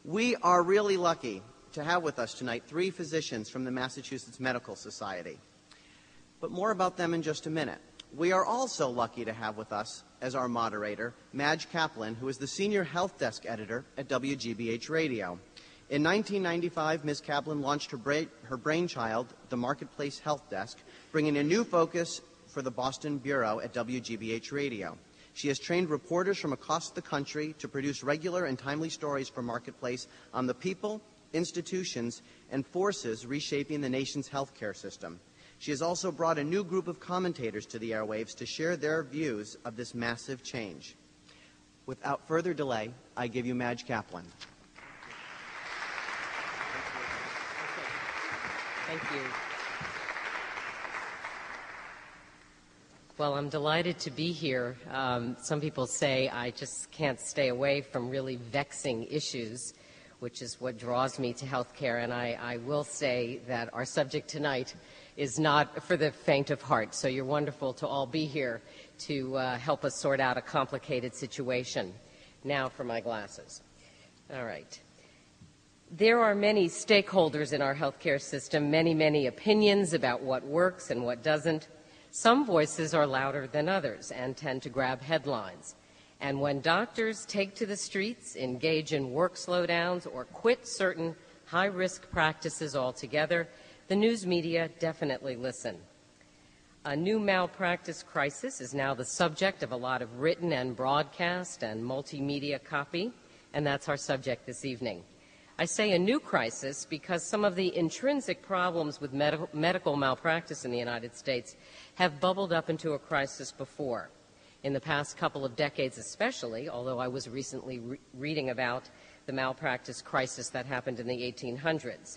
We are really lucky to have with us tonight 3 physicians from the Massachusetts Medical Society. But more about them in just a minute. We are also lucky to have with us, as our moderator, Madge Kaplan, who is the Senior Health Desk Editor at WGBH Radio. In 1995, Ms. Kaplan launched her brainchild, the Marketplace Health Desk, bringing a new focus for the Boston Bureau at WGBH Radio. She has trained reporters from across the country to produce regular and timely stories for Marketplace on the people, institutions, and forces reshaping the nation's healthcare system. She has also brought a new group of commentators to the airwaves to share their views of this massive change. Without further delay, I give you Madge Kaplan. Thank you. Well, I'm delighted to be here. Some people say I just can't stay away from really vexing issues, which is what draws me to healthcare. And I will say that our subject tonight is not for the faint of heart. So you're wonderful to all be here to help us sort out a complicated situation. Now for my glasses. All right. There are many stakeholders in our healthcare system, many opinions about what works and what doesn't. Some voices are louder than others and tend to grab headlines. And when doctors take to the streets, engage in work slowdowns, or quit certain high-risk practices altogether, the news media definitely listen. A new malpractice crisis is now the subject of a lot of written and broadcast and multimedia copy, and that's our subject this evening. I say a new crisis because some of the intrinsic problems with medical malpractice in the United States have bubbled up into a crisis before. In the past couple of decades especially, although I was recently reading about the malpractice crisis that happened in the 1800s.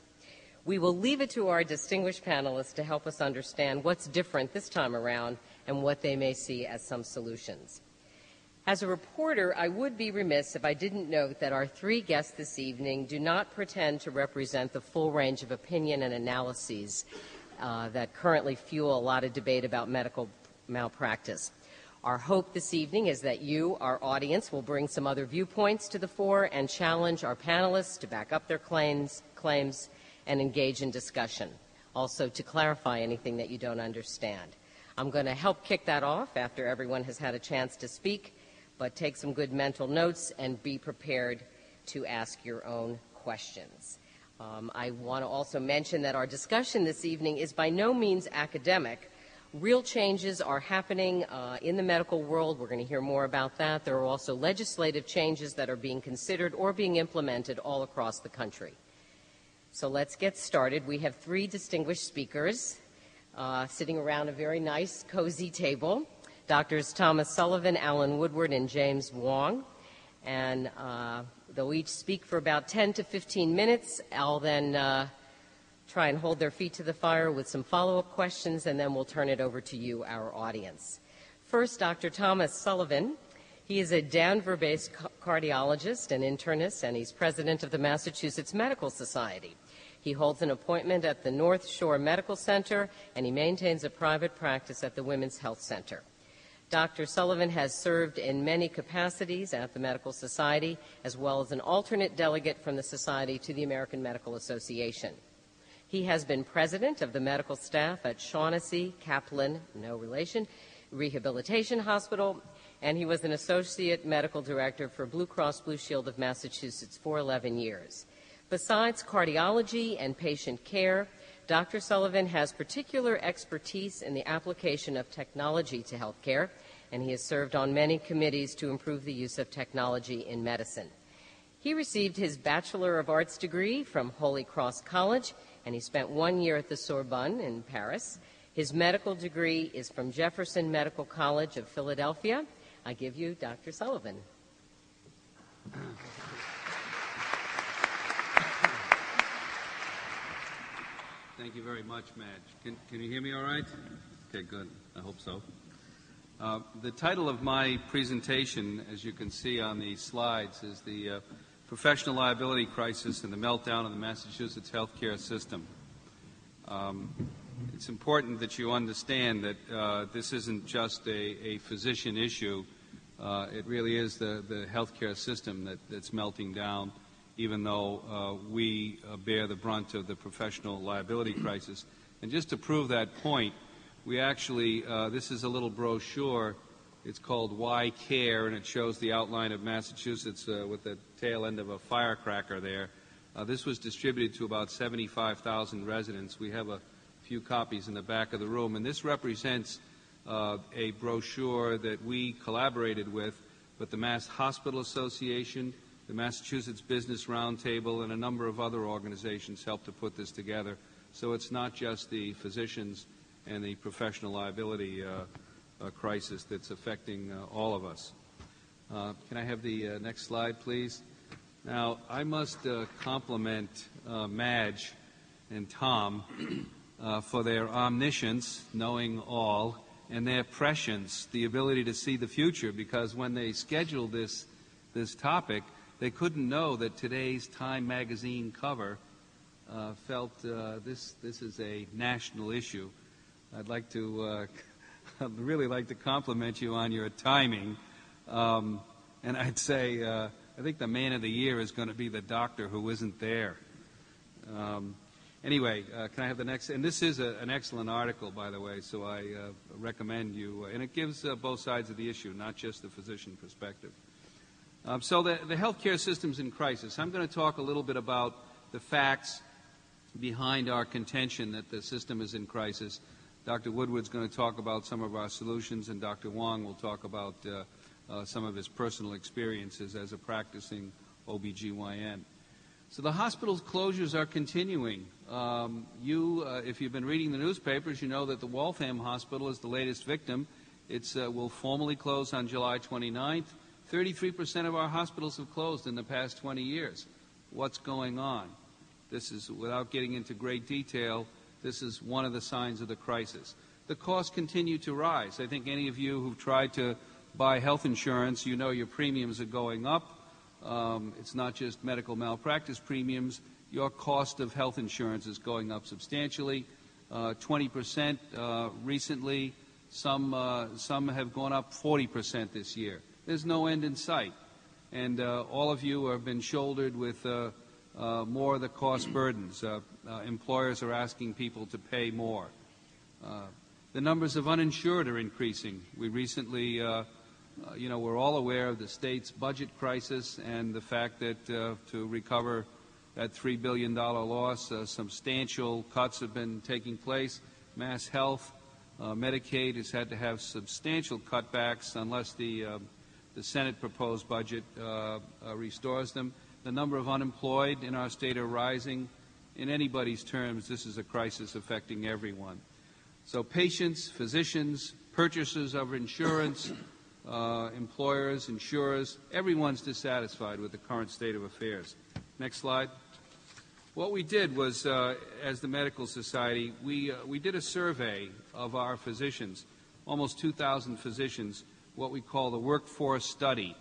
We will leave it to our distinguished panelists to help us understand what's different this time around and what they may see as some solutions. As a reporter, I would be remiss if I didn't note that our 3 guests this evening do not pretend to represent the full range of opinion and analyses that currently fuel a lot of debate about medical malpractice. Our hope this evening is that you, our audience, will bring some other viewpoints to the fore and challenge our panelists to back up their claims, and engage in discussion. Also, to clarify anything that you don't understand. I'm going to help kick that off after everyone has had a chance to speak, but take some good mental notes and be prepared to ask your own questions. I want to also mention that our discussion this evening is by no means academic. Real changes are happening in the medical world. We're going to hear more about that. There are also legislative changes that are being considered or being implemented all across the country. So let's get started. We have 3 distinguished speakers sitting around a very nice, cozy table. Doctors Thomas Sullivan, Alan Woodward, and James Wong. And they'll each speak for about 10 to 15 minutes. I'll then try and hold their feet to the fire with some follow-up questions, and then we'll turn it over to you, our audience. First, Dr. Thomas Sullivan. He is a Denver-based cardiologist and internist, and he's president of the Massachusetts Medical Society. He holds an appointment at the North Shore Medical Center, and he maintains a private practice at the Women's Health Center. Dr. Sullivan has served in many capacities at the Medical Society, as well as an alternate delegate from the Society to the American Medical Association. He has been president of the medical staff at Shaughnessy Kaplan, no relation, Rehabilitation Hospital, and he was an associate medical director for Blue Cross Blue Shield of Massachusetts for 11 years. Besides cardiology and patient care, Dr. Sullivan has particular expertise in the application of technology to healthcare, and he has served on many committees to improve the use of technology in medicine. He received his Bachelor of Arts degree from Holy Cross College, and he spent 1 year at the Sorbonne in Paris. His medical degree is from Jefferson Medical College of Philadelphia. I give you Dr. Sullivan. Thank you very much, Madge. Can you hear me all right? Okay, good. I hope so. The title of my presentation, as you can see on the slides, is the Professional Liability Crisis and the Meltdown of the Massachusetts Healthcare System. It's important that you understand that this isn't just a physician issue. It really is the healthcare system that's melting down, even though we bear the brunt of the professional liability crisis. And just to prove that point, we actually, this is a little brochure. It's called Why Care, and it shows the outline of Massachusetts with the tail end of a firecracker there. This was distributed to about 75,000 residents. We have a few copies in the back of the room, and this represents a brochure that we collaborated with the Mass Hospital Association, the Massachusetts Business Roundtable, and a number of other organizations helped to put this together. So it's not just the physicians and the professional liability crisis that's affecting all of us. Can I have the next slide, please? Now, I must compliment Madge and Tom for their omniscience, knowing all, and their prescience, the ability to see the future, because when they scheduled this topic, they couldn't know that today's Time magazine cover felt this is a national issue. I'd like to I'd really like to compliment you on your timing, and I'd say I think the man of the year is going to be the doctor who isn't there. Anyway, can I have the next? And this is an excellent article, by the way, so I recommend you. And it gives both sides of the issue, not just the physician perspective. So the healthcare system's in crisis. I'm going to talk a little bit about the facts behind our contention that the system is in crisis. Dr. Woodward's going to talk about some of our solutions, and Dr. Wong will talk about some of his personal experiences as a practicing OB-GYN. So the hospital closures are continuing. If you've been reading the newspapers, you know that the Waltham Hospital is the latest victim. It will formally close on July 29th. 33% of our hospitals have closed in the past 20 years. What's going on? This is, without getting into great detail, this is one of the signs of the crisis. The costs continue to rise. I think any of you who've tried to buy health insurance, you know your premiums are going up. It's not just medical malpractice premiums. Your cost of health insurance is going up substantially, 20% recently. Some have gone up 40% this year. There's no end in sight. And all of you have been shouldered with more of the cost burdens. Employers are asking people to pay more. The numbers of uninsured are increasing. We recently, we're all aware of the state's budget crisis and the fact that to recover that $3 billion loss, substantial cuts have been taking place. Mass Health, Medicaid has had to have substantial cutbacks unless the Senate proposed budget restores them. The number of unemployed in our state are rising. In anybody's terms, this is a crisis affecting everyone. So patients, physicians, purchasers of insurance, employers, insurers, everyone's dissatisfied with the current state of affairs. Next slide. What we did was, as the Medical Society, we did a survey of our physicians, almost 2,000 physicians, what we call the workforce study.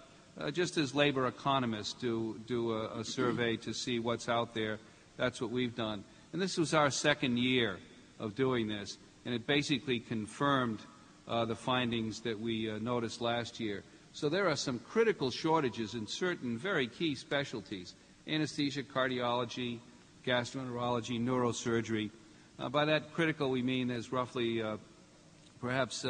Just as labor economists do a survey to see what's out there, that's what we've done. And this was our second year of doing this, and it basically confirmed the findings that we noticed last year. So there are some critical shortages in certain very key specialties: anesthesia, cardiology, gastroenterology, neurosurgery. By that critical, we mean there's roughly perhaps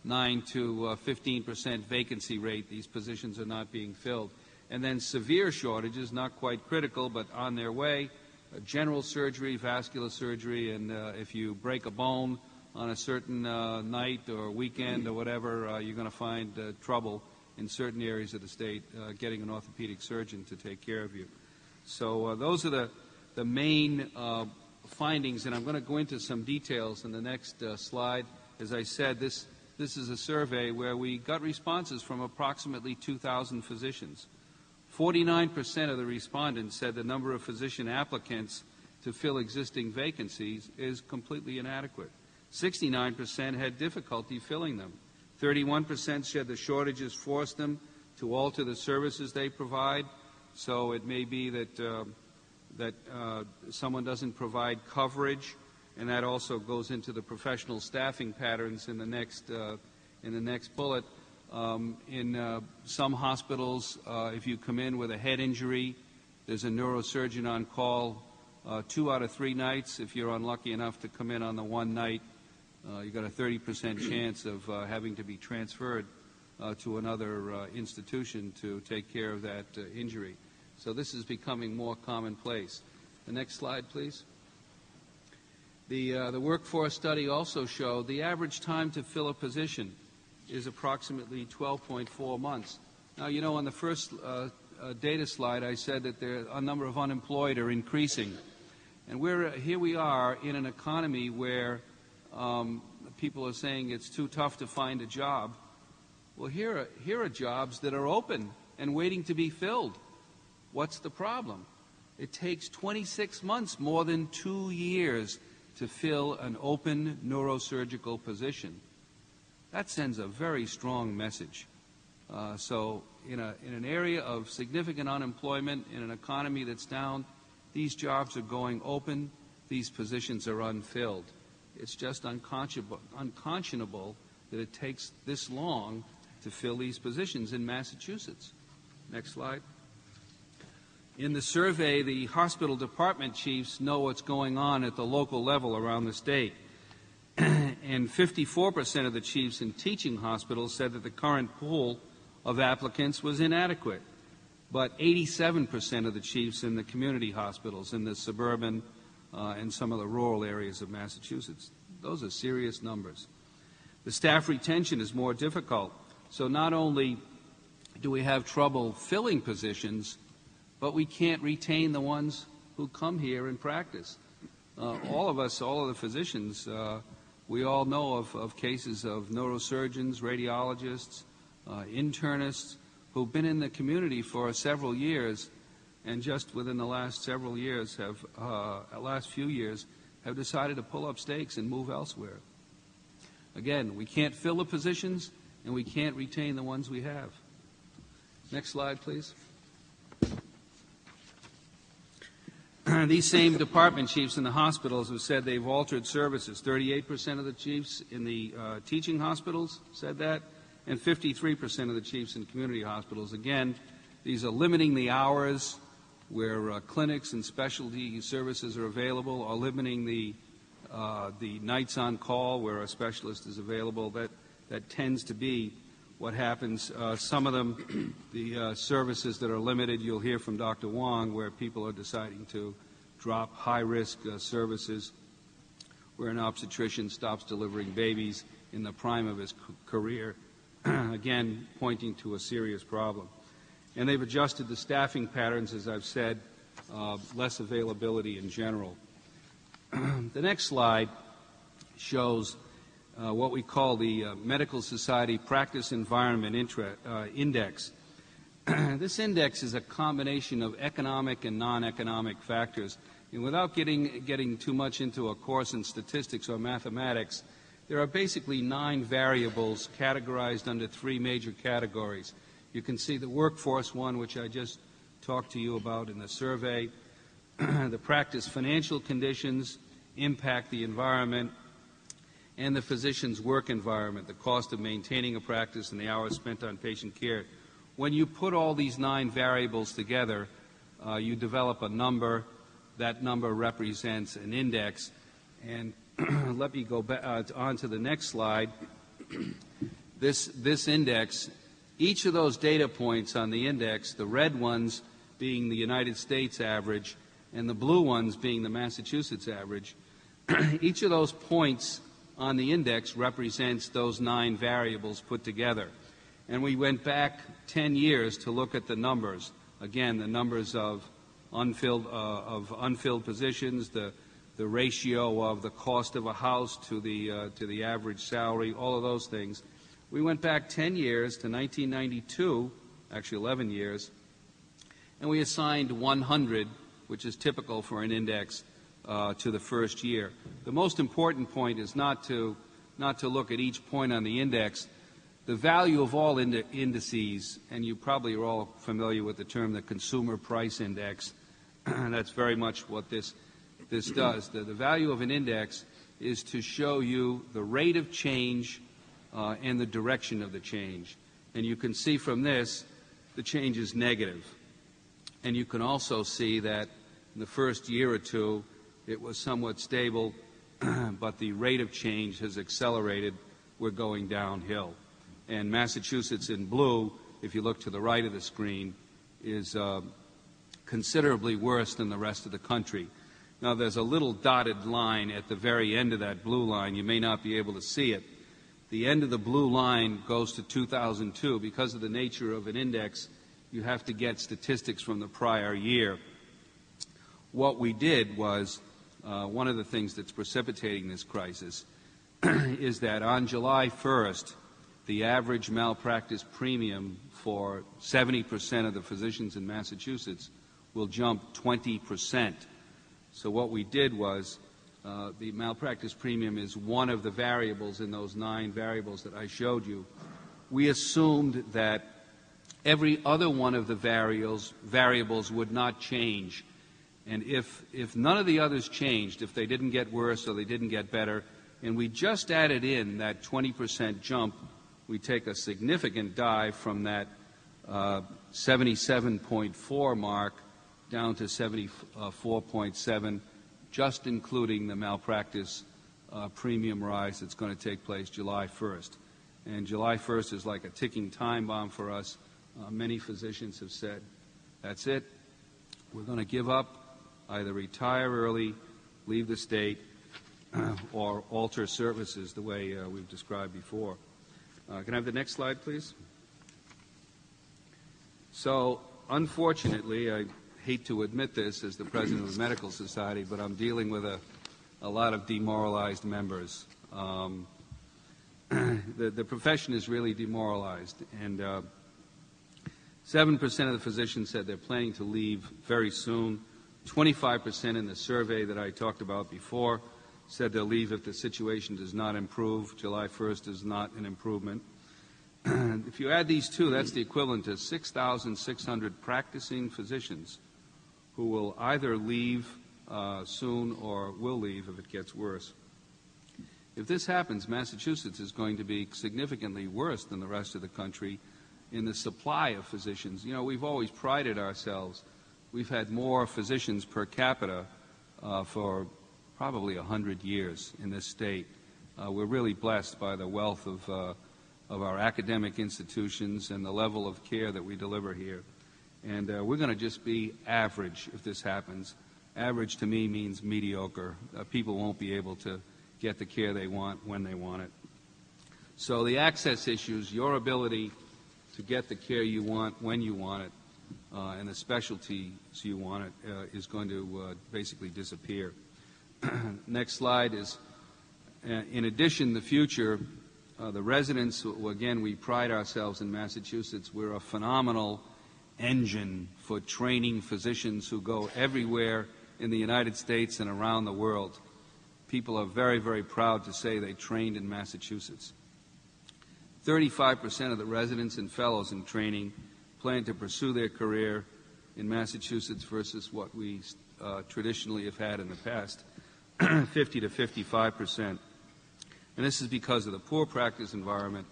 9 to 15% vacancy rate. These positions are not being filled. And then severe shortages, not quite critical, but on their way: general surgery, vascular surgery, and if you break a bone on a certain night or weekend or whatever, you're going to find trouble in certain areas of the state getting an orthopedic surgeon to take care of you. So those are the main findings, and I'm going to go into some details in the next slide. As I said, this is a survey where we got responses from approximately 2,000 physicians. 49% of the respondents said the number of physician applicants to fill existing vacancies is completely inadequate. 69% had difficulty filling them. 31% said the shortages forced them to alter the services they provide. So it may be that someone doesn't provide coverage, and that also goes into the professional staffing patterns in the next bullet. In some hospitals, if you come in with a head injury There's a neurosurgeon on call 2 out of 3 nights. If you're unlucky enough to come in on the one night, you've got a 30% chance of having to be transferred to another institution to take care of that injury. So this is becoming more commonplace. The next slide, please. The workforce study also showed the average time to fill a position is approximately 12.4 months. Now, you know, on the first data slide, I said that a number of unemployed are increasing. And here we are in an economy where people are saying it's too tough to find a job. Well, here are jobs that are open and waiting to be filled. What's the problem? It takes 26 months, more than 2 years, to fill an open neurosurgical position. That sends a very strong message. So in an area of significant unemployment, in an economy that's down, these jobs are going open, these positions are unfilled. It's just unconscionable that it takes this long to fill these positions in Massachusetts. Next slide. In the survey, the hospital department chiefs know what's going on at the local level around the state. And 54% of the chiefs in teaching hospitals said that the current pool of applicants was inadequate. But 87% of the chiefs in the community hospitals, in the suburban and some of the rural areas of Massachusetts, those are serious numbers. The staff retention is more difficult. So not only do we have trouble filling positions, but we can't retain the ones who come here and practice. All of the physicians, we all know of cases of neurosurgeons, radiologists, internists who've been in the community for several years, and just within the last several years last few years, have decided to pull up stakes and move elsewhere. Again, we can't fill the positions, and we can't retain the ones we have. Next slide, please. These same department chiefs in the hospitals have said they've altered services. 38% of the chiefs in the teaching hospitals said that, and 53% of the chiefs in community hospitals. Again, these are limiting the hours where clinics and specialty services are available, or limiting the nights on call where a specialist is available. That tends to be what happens. Some of them, the services that are limited, you'll hear from Dr. Wong, where people are deciding to drop high-risk services, where an obstetrician stops delivering babies in the prime of his career, again, pointing to a serious problem. And they've adjusted the staffing patterns, as I've said, less availability in general. The next slide shows what we call the Medical Society Practice Environment Index. This index is a combination of economic and non-economic factors. And without getting too much into a course in statistics or mathematics, there are basically 9 variables categorized under 3 major categories. You can see the workforce one, which I just talked to you about in the survey, the practice financial conditions, impact the environment, and the physician's work environment, the cost of maintaining a practice and the hours spent on patient care. When you put all these 9 variables together, you develop a number. That number represents an index. And let me go on to the next slide. This index, each of those data points on the index, the red ones being the United States average and the blue ones being the Massachusetts average, each of those points on the index represents those 9 variables put together. And we went back 10 years to look at the numbers. Again, the numbers of unfilled positions, the ratio of the cost of a house to the average salary, all of those things. We went back 10 years to 1992, actually 11 years, and we assigned 100, which is typical for an index, to the first year. The most important point is not to look at each point on the index. The value of all indices, and you probably are all familiar with the term the consumer price index, that's very much what this does. The value of an index is to show you the rate of change and the direction of the change. And you can see from this, the change is negative. And you can also see that in the first year or two, it was somewhat stable, but the rate of change has accelerated. We're going downhill. And Massachusetts in blue, if you look to the right of the screen, is considerably worse than the rest of the country. Now, there's a little dotted line at the very end of that blue line. You may not be able to see it. The end of the blue line goes to 2002. Because of the nature of an index, you have to get statistics from the prior year. What we did was, one of the things that's precipitating this crisis is that on July 1st, the average malpractice premium for 70% of the physicians in Massachusetts will jump 20%. So what we did was, the malpractice premium is one of the variables in those 9 variables that I showed you. We assumed that every other one of the variables would not change. And if none of the others changed, if they didn't get worse or they didn't get better, and we just added in that 20% jump, we take a significant dive from that 77.4 mark down to 74.7, just including the malpractice premium rise that's going to take place July 1st. And July 1st is like a ticking time bomb for us. Many physicians have said, that's it. We're going to give up, either retire early, leave the state, or alter services the way we've described before. Can I have the next slide, please? So, unfortunately, I hate to admit this as the president of the Medical Society, but I'm dealing with a lot of demoralized members. The profession is really demoralized, and 7% of the physicians said they're planning to leave very soon. 25% in the survey that I talked about before said they'll leave if the situation does not improve. July 1st is not an improvement. If you add these two, that's the equivalent to 6,600 practicing physicians who will either leave soon or will leave if it gets worse. If this happens, Massachusetts is going to be significantly worse than the rest of the country in the supply of physicians. You know, we've always prided ourselves. We've had more physicians per capita for probably 100 years in this state. We're really blessed by the wealth of our academic institutions and the level of care that we deliver here. And we're going to just be average if this happens. Average to me means mediocre. People won't be able to get the care they want when they want it. So the access issues, your ability to get the care you want when you want it, and the specialties you want it, is going to basically disappear. Next slide is, in addition, the future, the residents, again, we pride ourselves in Massachusetts. We're a phenomenal engine for training physicians who go everywhere in the United States and around the world. People are very, very proud to say they trained in Massachusetts. 35% of the residents and fellows in training plan to pursue their career in Massachusetts versus what we traditionally have had in the past, 50 to 55%. And this is because of the poor practice environment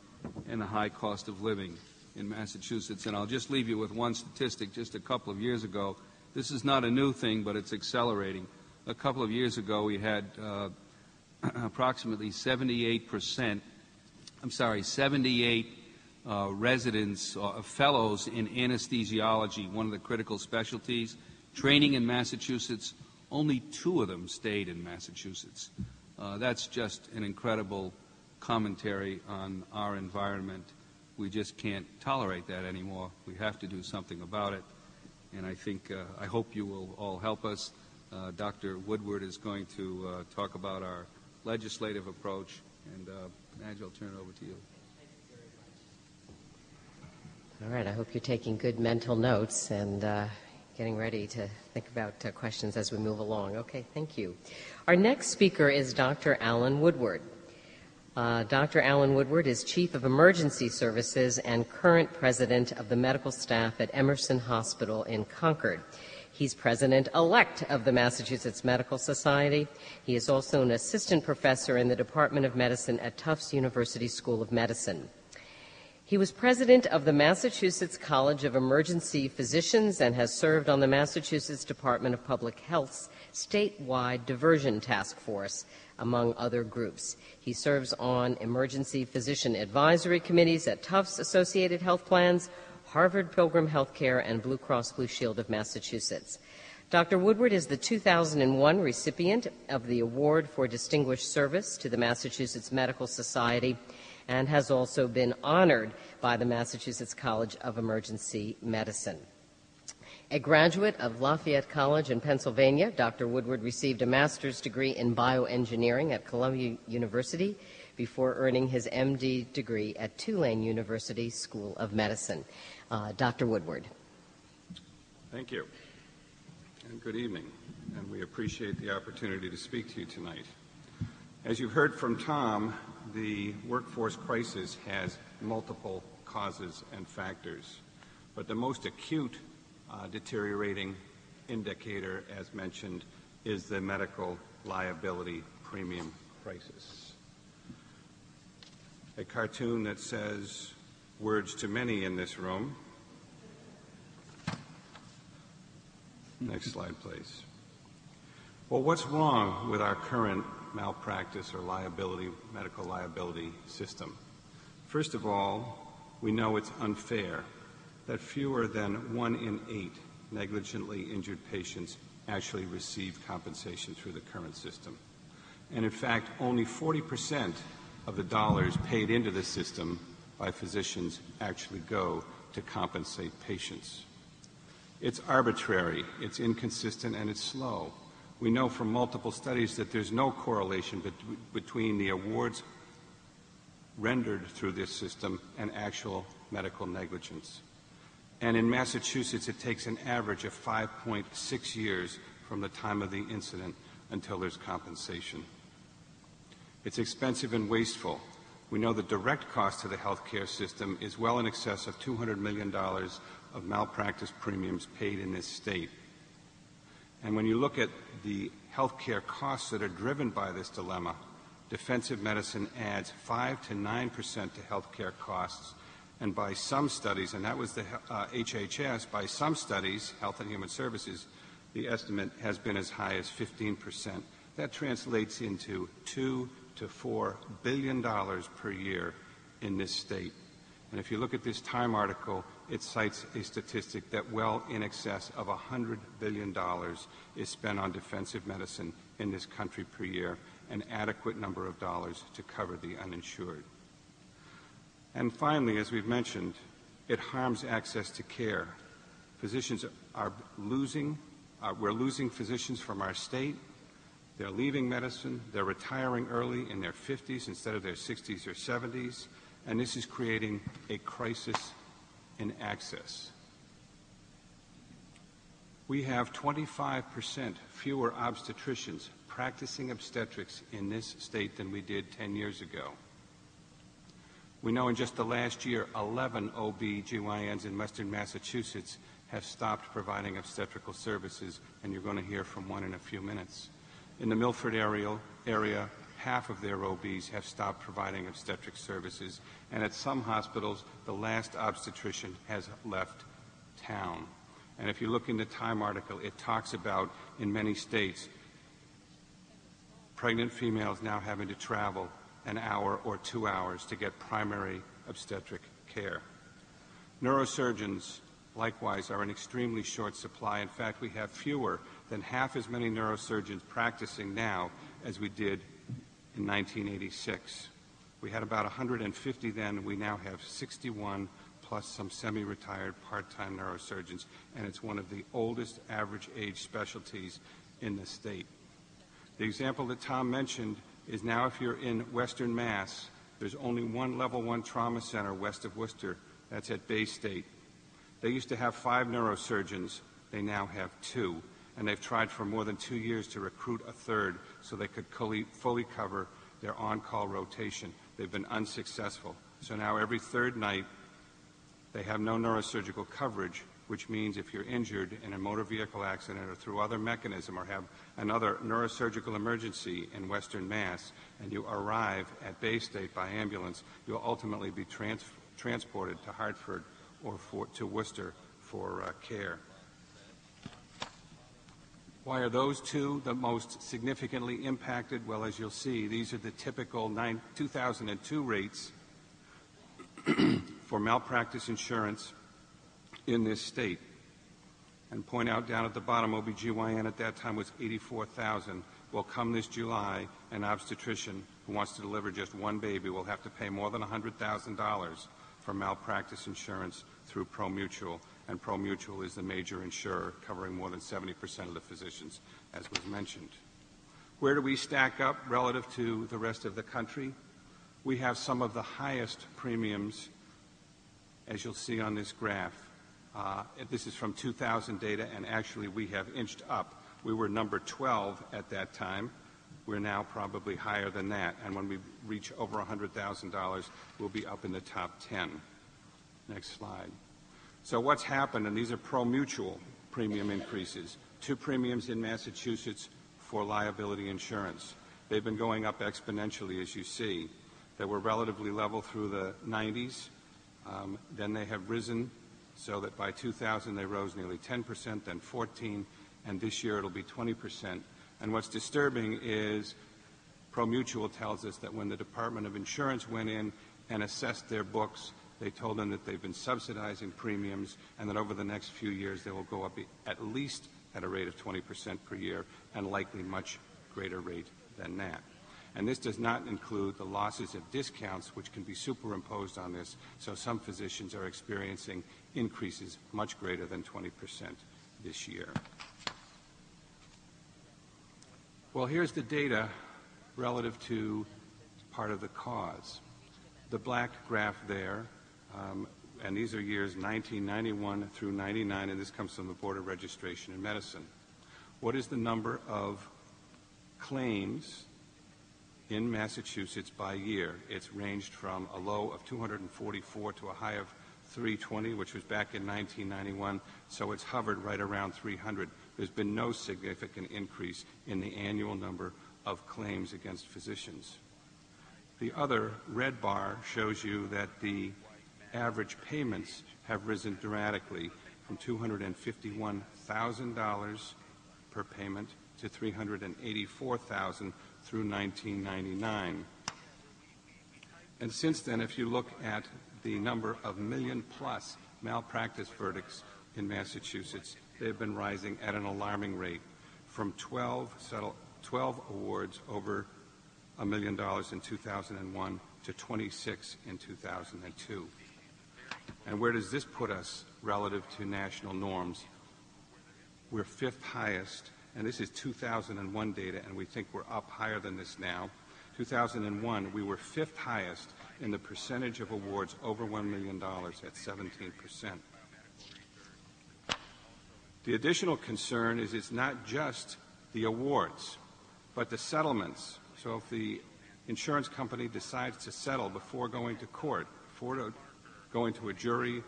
and the high cost of living in Massachusetts. And I'll just leave you with one statistic. Just a couple of years ago, this is not a new thing, but it's accelerating. A couple of years ago, we had approximately 78 residents or fellows in anesthesiology, one of the critical specialties, training in Massachusetts. Only 2 of them stayed in Massachusetts. That's just an incredible commentary on our environment. We just can't tolerate that anymore. We have to do something about it. And I think, I hope you will all help us. Dr. Woodward is going to talk about our legislative approach. And Madge, I'll turn it over to you. All right, I hope you're taking good mental notes and getting ready to think about questions as we move along. Okay, thank you. Our next speaker is Dr. Alan Woodward. Dr. Alan Woodward is Chief of Emergency Services and current President of the Medical Staff at Emerson Hospital in Concord. He's President-elect of the Massachusetts Medical Society. He is also an assistant professor in the Department of Medicine at Tufts University School of Medicine. He was president of the Massachusetts College of Emergency Physicians and has served on the Massachusetts Department of Public Health's statewide diversion task force, among other groups. He serves on emergency physician advisory committees at Tufts Associated Health Plans, Harvard Pilgrim Healthcare, and Blue Cross Blue Shield of Massachusetts. Dr. Woodward is the 2001 recipient of the Award for Distinguished Service to the Massachusetts Medical Society and has also been honored by the Massachusetts College of Emergency Medicine. A graduate of Lafayette College in Pennsylvania, Dr. Woodward received a master's degree in bioengineering at Columbia University before earning his MD degree at Tulane University School of Medicine. Dr. Woodward. Thank you, and good evening, and we appreciate the opportunity to speak to you tonight. As you've heard from Tom, the workforce crisis has multiple causes and factors, but the most acute deteriorating indicator, as mentioned, is the medical liability premium crisis. A cartoon that says words to many in this room. Next slide, please. Well, what's wrong with our current malpractice or liability, medical liability system? First of all, we know it's unfair that fewer than 1 in 8 negligently injured patients actually receive compensation through the current system. And in fact, only 40% of the dollars paid into the system by physicians actually go to compensate patients. It's arbitrary, it's inconsistent, and it's slow. We know from multiple studies that there's no correlation between the awards rendered through this system and actual medical negligence. And in Massachusetts, it takes an average of 5.6 years from the time of the incident until there's compensation. It's expensive and wasteful. We know the direct cost to the healthcare system is well in excess of $200 million of malpractice premiums paid in this state. And when you look at the healthcare costs that are driven by this dilemma, defensive medicine adds 5 to 9% to healthcare costs. And by some studies, and that was the HHS, by some studies, Health and Human Services, the estimate has been as high as 15%. That translates into $2 to $4 billion per year in this state. And if you look at this Time article, it cites a statistic that well in excess of $100 billion is spent on defensive medicine in this country per year, an adequate number of dollars to cover the uninsured. And finally, as we've mentioned, it harms access to care. Physicians are we're losing physicians from our state. They're leaving medicine. They're retiring early in their 50s instead of their 60s or 70s. And this is creating a crisis in access. We have 25% fewer obstetricians practicing obstetrics in this state than we did 10 years ago. We know in just the last year, 11 OB-GYNs in Western Massachusetts have stopped providing obstetrical services, and you're going to hear from one in a few minutes. In the Milford area, half of their OBs have stopped providing obstetric services, and at some hospitals, the last obstetrician has left town. And if you look in the Time article, it talks about, in many states, pregnant females now having to travel an hour or 2 hours to get primary obstetric care. Neurosurgeons, likewise, are in extremely short supply. In fact, we have fewer than half as many neurosurgeons practicing now as we did in 1986. We had about 150 then. We now have 61 plus some semi-retired part-time neurosurgeons, and it's one of the oldest average age specialties in the state. The example that Tom mentioned is now if you're in Western Mass, there's only one level 1 trauma center west of Worcester. That's at Bay State. They used to have 5 neurosurgeons. They now have 2. And they've tried for more than 2 years to recruit a third so they could fully cover their on-call rotation. They've been unsuccessful. So now every third night, they have no neurosurgical coverage, which means if you're injured in a motor vehicle accident or through other mechanism or have another neurosurgical emergency in Western Mass and you arrive at Bay State by ambulance, you'll ultimately be transported to Hartford or to Worcester for care. Why are those two the most significantly impacted? Well, as you'll see, these are the typical 2002 rates for malpractice insurance in this state. And point out down at the bottom, OB-GYN at that time was $84,000. Well, come this July, an obstetrician who wants to deliver just one baby will have to pay more than $100,000 for malpractice insurance through ProMutual, and ProMutual is the major insurer covering more than 70% of the physicians, as was mentioned. Where do we stack up relative to the rest of the country? We have some of the highest premiums, as you'll see on this graph. This is from 2000 data, and actually we have inched up. We were number 12 at that time. We're now probably higher than that, and when we reach over $100,000, we'll be up in the top 10. Next slide. So what's happened, and these are ProMutual premium increases. 2 premiums in Massachusetts for liability insurance. They've been going up exponentially, as you see. They were relatively level through the 90s. Then they have risen so that by 2000 they rose nearly 10%, then 14%, and this year it'll be 20%. And what's disturbing is ProMutual tells us that when the Department of Insurance went in and assessed their books, they told them that they've been subsidizing premiums and that over the next few years they will go up at least at a rate of 20% per year and likely much greater rate than that. And this does not include the losses of discounts, which can be superimposed on this, so some physicians are experiencing increases much greater than 20% this year. Well, here's the data relative to part of the cause. The black graph there, and these are years 1991 through 99, and this comes from the Board of Registration in Medicine. What is the number of claims in Massachusetts by year? It's ranged from a low of 244 to a high of 320, which was back in 1991, so it's hovered right around 300. There's been no significant increase in the annual number of claims against physicians. The other red bar shows you that the average payments have risen dramatically from $251,000 per payment to $384,000 through 1999. And since then, if you look at the number of million-plus malpractice verdicts in Massachusetts, they've been rising at an alarming rate from 12 awards over $1 million in 2001 to 26 in 2002. And where does this put us relative to national norms? We're 5th highest, and this is 2001 data, and we think we're up higher than this now. 2001, we were 5th highest in the percentage of awards over $1 million at 17%. The additional concern is it's not just the awards, but the settlements. So if the insurance company decides to settle before going to court, before going to a jury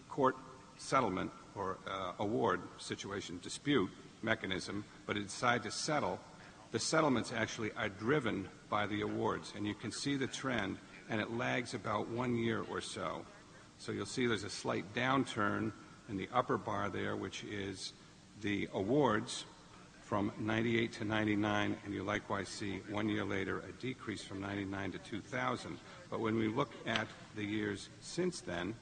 court settlement or award situation, dispute mechanism, but it decides to settle, the settlements actually are driven by the awards. And you can see the trend, and it lags about 1 year or so. So you'll see there's a slight downturn in the upper bar there, which is the awards from 98 to 99, and you likewise see 1 year later a decrease from 99 to 2000. But when we look at the years since then,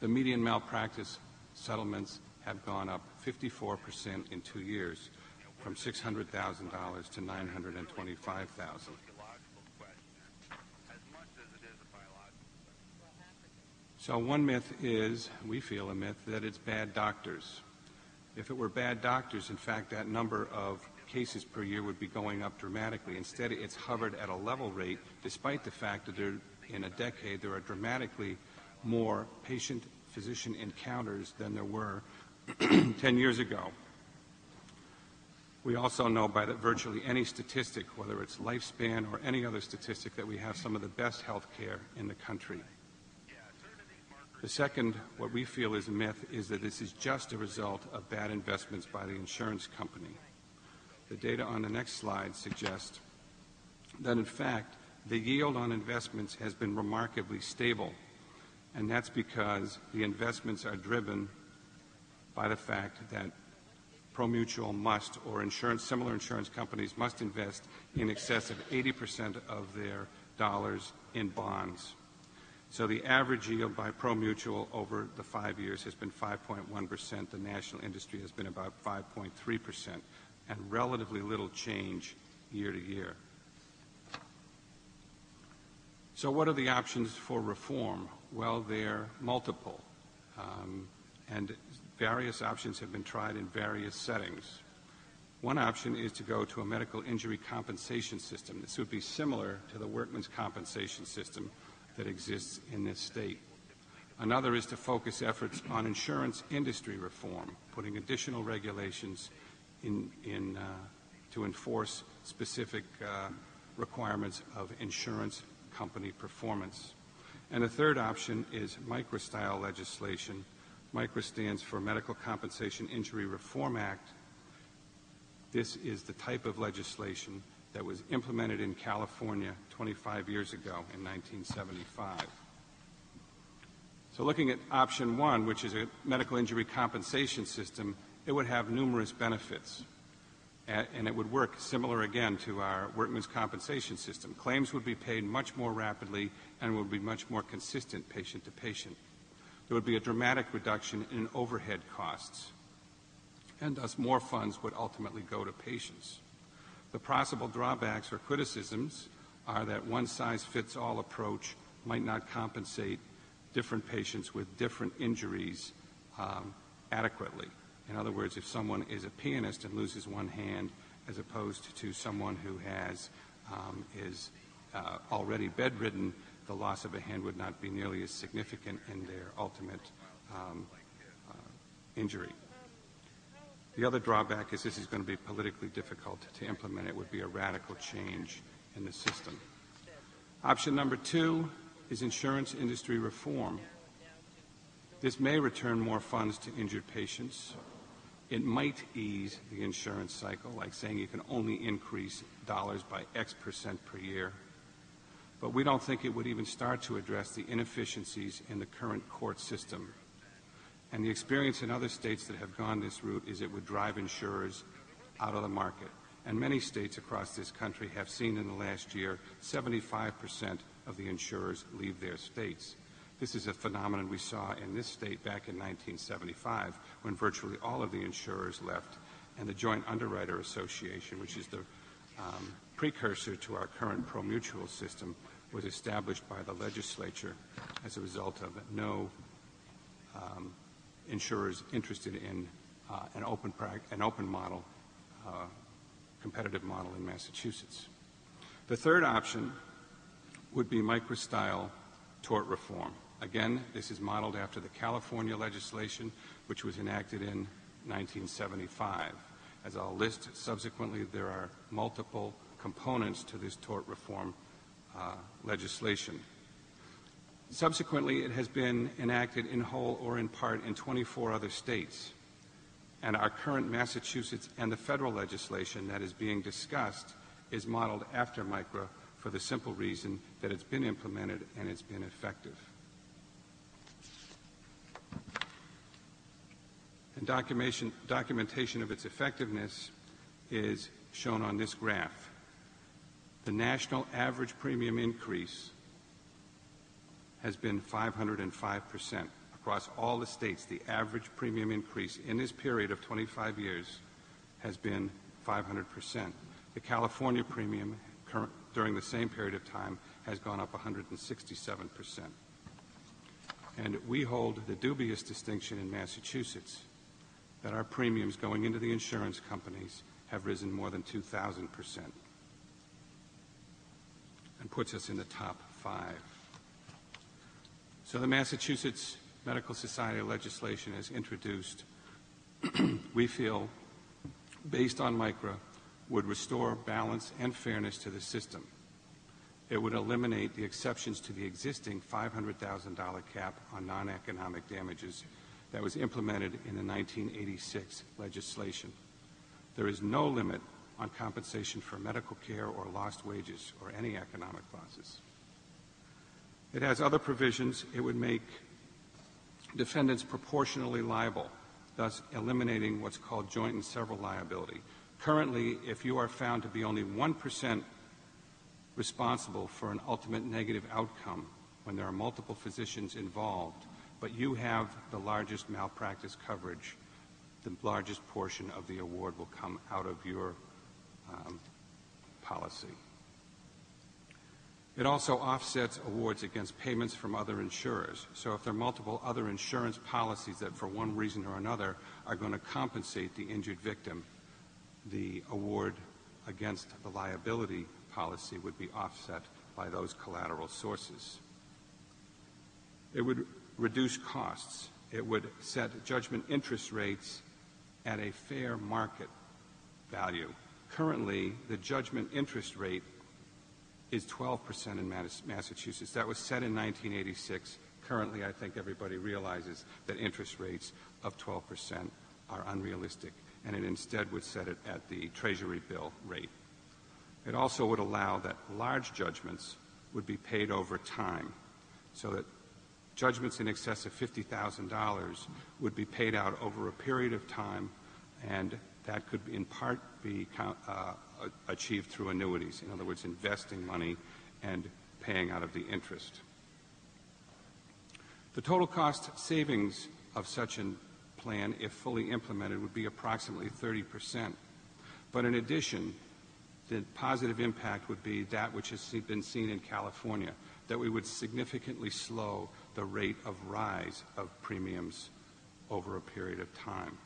the median malpractice settlements have gone up 54% in 2 years, from $600,000 to $925,000. So one myth is, we feel a myth, that it's bad doctors. If it were bad doctors, in fact, that number of cases per year would be going up dramatically. Instead, it's hovered at a level rate, despite the fact that in a decade there are dramatically more patient-physician encounters than there were 10 years ago. We also know by virtually any statistic, whether it's lifespan or any other statistic, that we have some of the best health care in the country. The second, what we feel is a myth, is that this is just a result of bad investments by the insurance company. The data on the next slide suggests that, in fact, the yield on investments has been remarkably stable, and that's because the investments are driven by the fact that ProMutual must, or similar insurance companies must invest in excess of 80% of their dollars in bonds. So the average yield by ProMutual over the 5 years has been 5.1%. The national industry has been about 5.3%, and relatively little change year to year. So what are the options for reform? Well, they're multiple, and various options have been tried in various settings. One option is to go to a medical injury compensation system. This would be similar to the workman's compensation system that exists in this state. Another is to focus efforts on insurance industry reform, putting additional regulations to enforce specific requirements of insurance company performance. And the third option is MICRA-style legislation. MICRA stands for Medical Compensation Injury Reform Act. This is the type of legislation that was implemented in California 25 years ago in 1975. So looking at option one, which is a medical injury compensation system, it would have numerous benefits. And it would work similar again to our workman's compensation system. Claims would be paid much more rapidly and would be much more consistent patient to patient. There would be a dramatic reduction in overhead costs, and thus more funds would ultimately go to patients. The possible drawbacks or criticisms are that one-size-fits-all approach might not compensate different patients with different injuries adequately. In other words, if someone is a pianist and loses one hand as opposed to someone who is already bedridden, the loss of a hand would not be nearly as significant in their ultimate injury. The other drawback is this is going to be politically difficult to implement. It would be a radical change in the system. Option number two is insurance industry reform. This may return more funds to injured patients. It might ease the insurance cycle, like saying you can only increase dollars by X% per year. But we don't think it would even start to address the inefficiencies in the current court system. And the experience in other states that have gone this route is it would drive insurers out of the market. And many states across this country have seen in the last year 75% of the insurers leave their states. This is a phenomenon we saw in this state back in 1975 when virtually all of the insurers left, and the Joint Underwriter Association, which is the precursor to our current ProMutual system, was established by the legislature as a result of no insurers interested in an open model, competitive model in Massachusetts. The third option would be MICRA-style tort reform. Again, this is modeled after the California legislation, which was enacted in 1975. As I'll list subsequently, there are multiple components to this tort reform legislation. Subsequently, it has been enacted in whole or in part in 24 other states. And our current Massachusetts and the federal legislation that is being discussed is modeled after MICRA for the simple reason that it's been implemented and it's been effective. And documentation of its effectiveness is shown on this graph. The national average premium increase has been 505%. Across all the states, the average premium increase in this period of 25 years has been 500%. The California premium during the same period of time has gone up 167%. And we hold the dubious distinction in Massachusetts that our premiums going into the insurance companies have risen more than 2,000% and puts us in the top 5. So the Massachusetts Medical Society legislation is introduced, we feel, based on MICRA, would restore balance and fairness to the system. It would eliminate the exceptions to the existing $500,000 cap on non-economic damages that was implemented in the 1986 legislation. There is no limit on compensation for medical care or lost wages or any economic losses. It has other provisions. It would make defendants proportionally liable, thus eliminating what's called joint and several liability. Currently, if you are found to be only 1% responsible for an ultimate negative outcome when there are multiple physicians involved, but you have the largest malpractice coverage, the largest portion of the award will come out of your policy. It also offsets awards against payments from other insurers. So if there are multiple other insurance policies that for one reason or another are going to compensate the injured victim, the award against the liability policy would be offset by those collateral sources. It would reduce costs. It would set judgment interest rates at a fair market value. Currently, the judgment interest rate is 12% in Massachusetts. That was set in 1986. Currently, I think everybody realizes that interest rates of 12% are unrealistic, and it instead would set it at the Treasury bill rate. It also would allow that large judgments would be paid over time, so that judgments in excess of $50,000 would be paid out over a period of time, and that could in part be achieved through annuities, in other words, investing money and paying out of the interest. The total cost savings of such a plan, if fully implemented, would be approximately 30%. But in addition, the positive impact would be that which has been seen in California, that we would significantly slow the rate of rise of premiums over a period of time.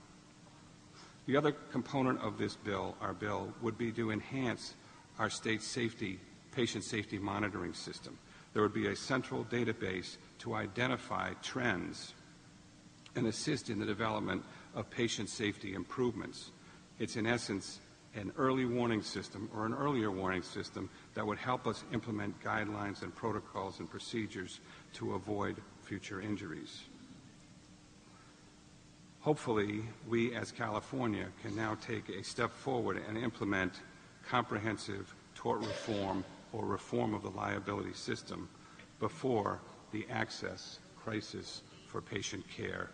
The other component of this bill, our bill, would be to enhance our state safety, patient safety monitoring system. There would be a central database to identify trends and assist in the development of patient safety improvements. It's in essence an early warning system or an earlier warning system that would help us implement guidelines and protocols and procedures to avoid future injuries. Hopefully, we as California can now take a step forward and implement comprehensive tort reform or reform of the liability system before the access crisis for patient care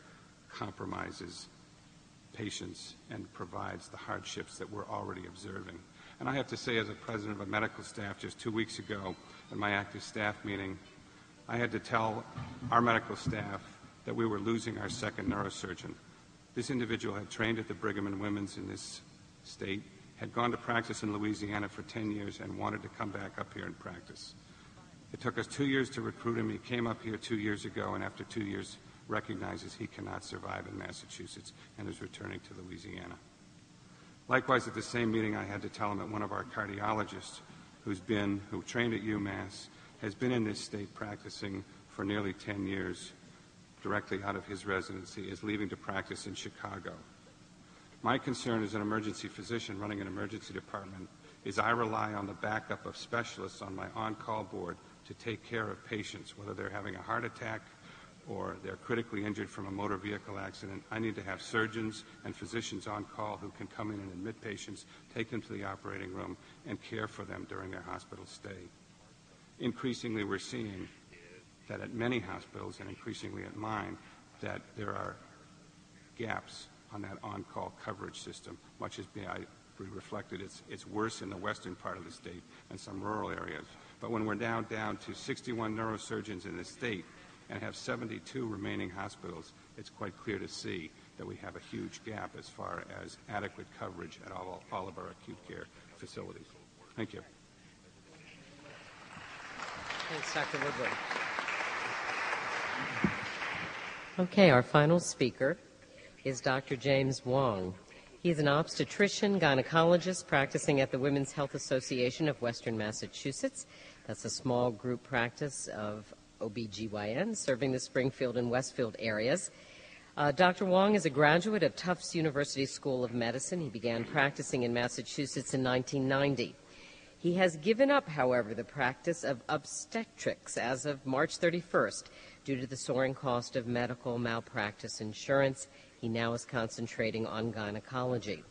compromises patients and provides the hardships that we're already observing. And I have to say, as a president of a medical staff just 2 weeks ago at my active staff meeting, I had to tell our medical staff that we were losing our second neurosurgeon. This individual had trained at the Brigham and Women's in this state, had gone to practice in Louisiana for 10 years and wanted to come back up here and practice. It took us 2 years to recruit him. He came up here 2 years ago, and after 2 years recognizes he cannot survive in Massachusetts and is returning to Louisiana. Likewise, at the same meeting, I had to tell him that one of our cardiologists who trained at UMass, has been in this state practicing for nearly 10 years, directly out of his residency, is leaving to practice in Chicago. My concern as an emergency physician running an emergency department is I rely on the backup of specialists on my on-call board to take care of patients, whether they're having a heart attack or they're critically injured from a motor vehicle accident. I need to have surgeons and physicians on call who can come in and admit patients, take them to the operating room, and care for them during their hospital stay. Increasingly, we're seeing that at many hospitals, and increasingly at mine, that there are gaps on that on-call coverage system, much as I reflected. It's worse in the western part of the state and some rural areas. But when we're now down to 61 neurosurgeons in the state and have 72 remaining hospitals, it's quite clear to see that we have a huge gap as far as adequate coverage at all of our acute care facilities. Thank you. Thanks, Dr. Woodward. Okay, our final speaker is Dr. James Wong. He's an obstetrician, gynecologist practicing at the Women's Health Association of Western Massachusetts. That's a small group practice of OB-GYNs serving the Springfield and Westfield areas. Dr. Wong is a graduate of Tufts University School of Medicine. He began practicing in Massachusetts in 1990. He has given up, however, the practice of obstetrics as of March 31st due to the soaring cost of medical malpractice insurance. He now is concentrating on gynecology.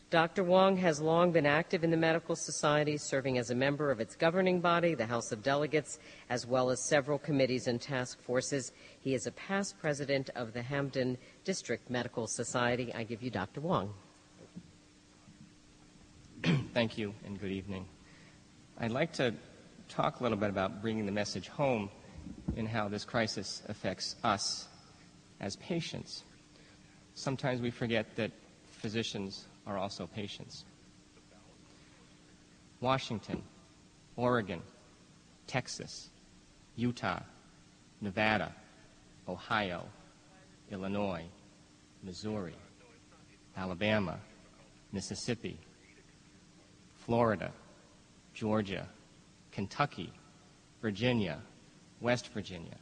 Dr. Wong has long been active in the medical society, serving as a member of its governing body, the House of Delegates, as well as several committees and task forces. He is a past president of the Hampden District Medical Society. I give you Dr. Wong. Thank you, and good evening. I'd like to talk a little bit about bringing the message home in how this crisis affects us as patients. Sometimes we forget that physicians are also patients. Washington, Oregon, Texas, Utah, Nevada, Ohio, Illinois, Missouri, Alabama, Mississippi, Florida, Georgia, Kentucky, Virginia, West Virginia,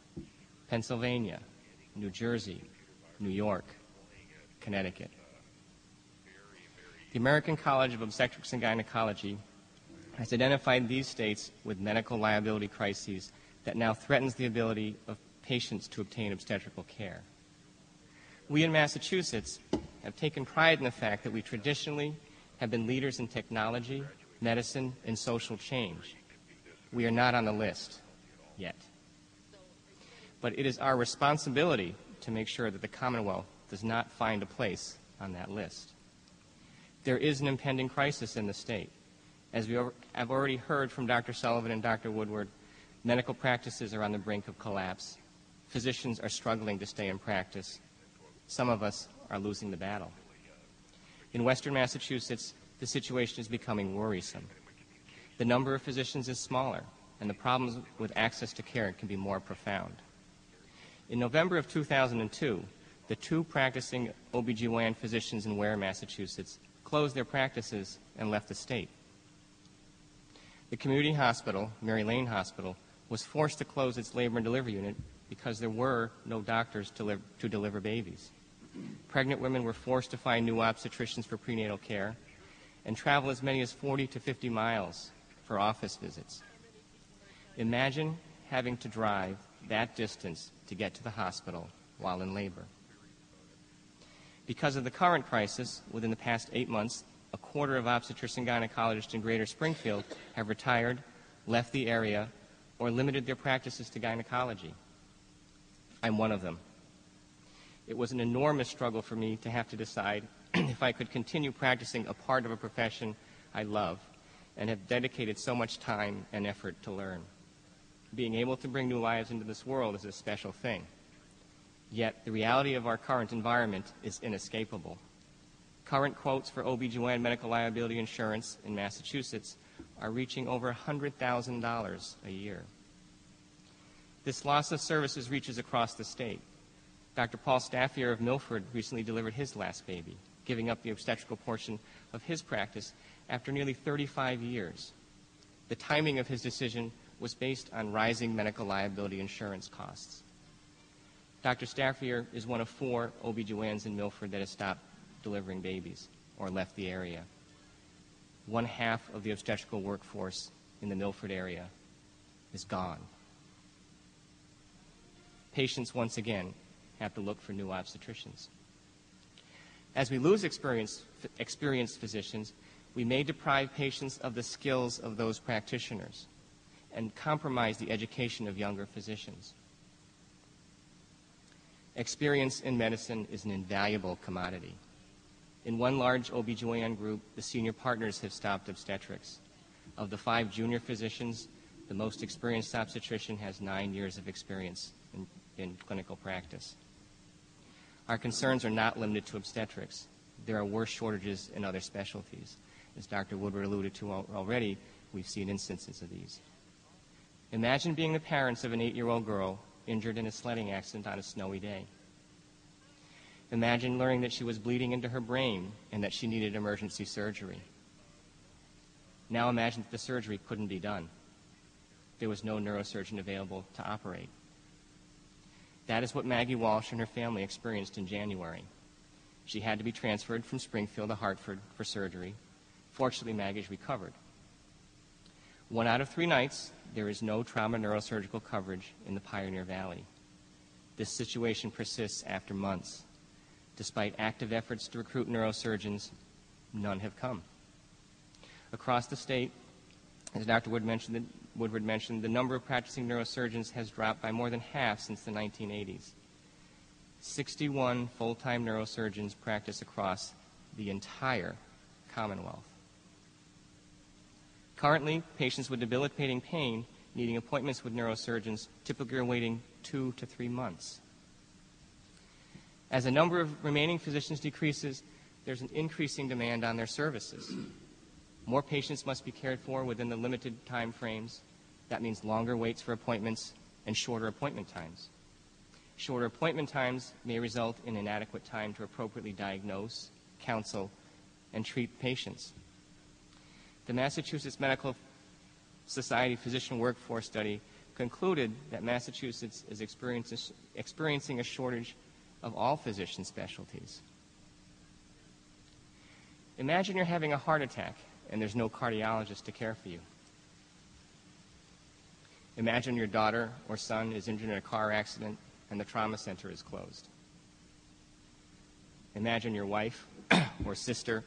Pennsylvania, New Jersey, New York, Connecticut. The American College of Obstetrics and Gynecology has identified these states with medical liability crises that now threatens the ability of patients to obtain obstetrical care. We in Massachusetts have taken pride in the fact that we traditionally have been leaders in technology, medicine, and social change. We are not on the list yet. But it is our responsibility to make sure that the Commonwealth does not find a place on that list. There is an impending crisis in the state. As we have already heard from Dr. Sullivan and Dr. Woodward, medical practices are on the brink of collapse. Physicians are struggling to stay in practice. Some of us are losing the battle. In Western Massachusetts, the situation is becoming worrisome. The number of physicians is smaller, and the problems with access to care can be more profound. In November of 2002, the 2 practicing OB-GYN physicians in Ware, Massachusetts, closed their practices and left the state. The community hospital, Mary Lane Hospital, was forced to close its labor and delivery unit because there were no doctors to deliver babies. Pregnant women were forced to find new obstetricians for prenatal care and travel as many as 40 to 50 miles for office visits. Imagine having to drive that distance to get to the hospital while in labor. Because of the current crisis, within the past 8 months, a quarter of obstetricians and gynecologists in Greater Springfield have retired, left the area, or limited their practices to gynecology. I'm one of them. It was an enormous struggle for me to have to decide if I could continue practicing a part of a profession I love and have dedicated so much time and effort to learn. Being able to bring new lives into this world is a special thing. Yet the reality of our current environment is inescapable. Current quotes for OB-GYN medical liability insurance in Massachusetts are reaching over $100,000 a year. This loss of services reaches across the state. Dr. Paul Staffier of Milford recently delivered his last baby, giving up the obstetrical portion of his practice after nearly 35 years. The timing of his decision was based on rising medical liability insurance costs. Dr. Staffier is one of 4 OB-GYNs in Milford that has stopped delivering babies or left the area. 1/2 of the obstetrical workforce in the Milford area is gone. Patients, once again, have to look for new obstetricians. As we lose experienced physicians, we may deprive patients of the skills of those practitioners and compromise the education of younger physicians. Experience in medicine is an invaluable commodity. In one large OB-GYN group, the senior partners have stopped obstetrics. Of the 5 junior physicians, the most experienced obstetrician has 9 years of experience in clinical practice. Our concerns are not limited to obstetrics. There are worse shortages in other specialties. As Dr. Woodward alluded to already, we've seen instances of these. Imagine being the parents of an 8-year-old girl injured in a sledding accident on a snowy day. Imagine learning that she was bleeding into her brain and that she needed emergency surgery. Now imagine that the surgery couldn't be done. There was no neurosurgeon available to operate. That is what Maggie Walsh and her family experienced in January. She had to be transferred from Springfield to Hartford for surgery. Fortunately, Maggie's recovered. 1 out of 3 nights, there is no trauma neurosurgical coverage in the Pioneer Valley. This situation persists after months. Despite active efforts to recruit neurosurgeons, none have come. Across the state, as Dr. Woodward mentioned, the number of practicing neurosurgeons has dropped by more than half since the 1980s. 61 full-time neurosurgeons practice across the entire Commonwealth. Currently, patients with debilitating pain needing appointments with neurosurgeons typically are waiting 2 to 3 months. As the number of remaining physicians decreases, there's an increasing demand on their services. More patients must be cared for within the limited time frames. That means longer waits for appointments and shorter appointment times. Shorter appointment times may result in inadequate time to appropriately diagnose, counsel, and treat patients. The Massachusetts Medical Society Physician Workforce Study concluded that Massachusetts is experiencing a shortage of all physician specialties. Imagine you're having a heart attack and there's no cardiologist to care for you. Imagine your daughter or son is injured in a car accident and the trauma center is closed. Imagine your wife or sister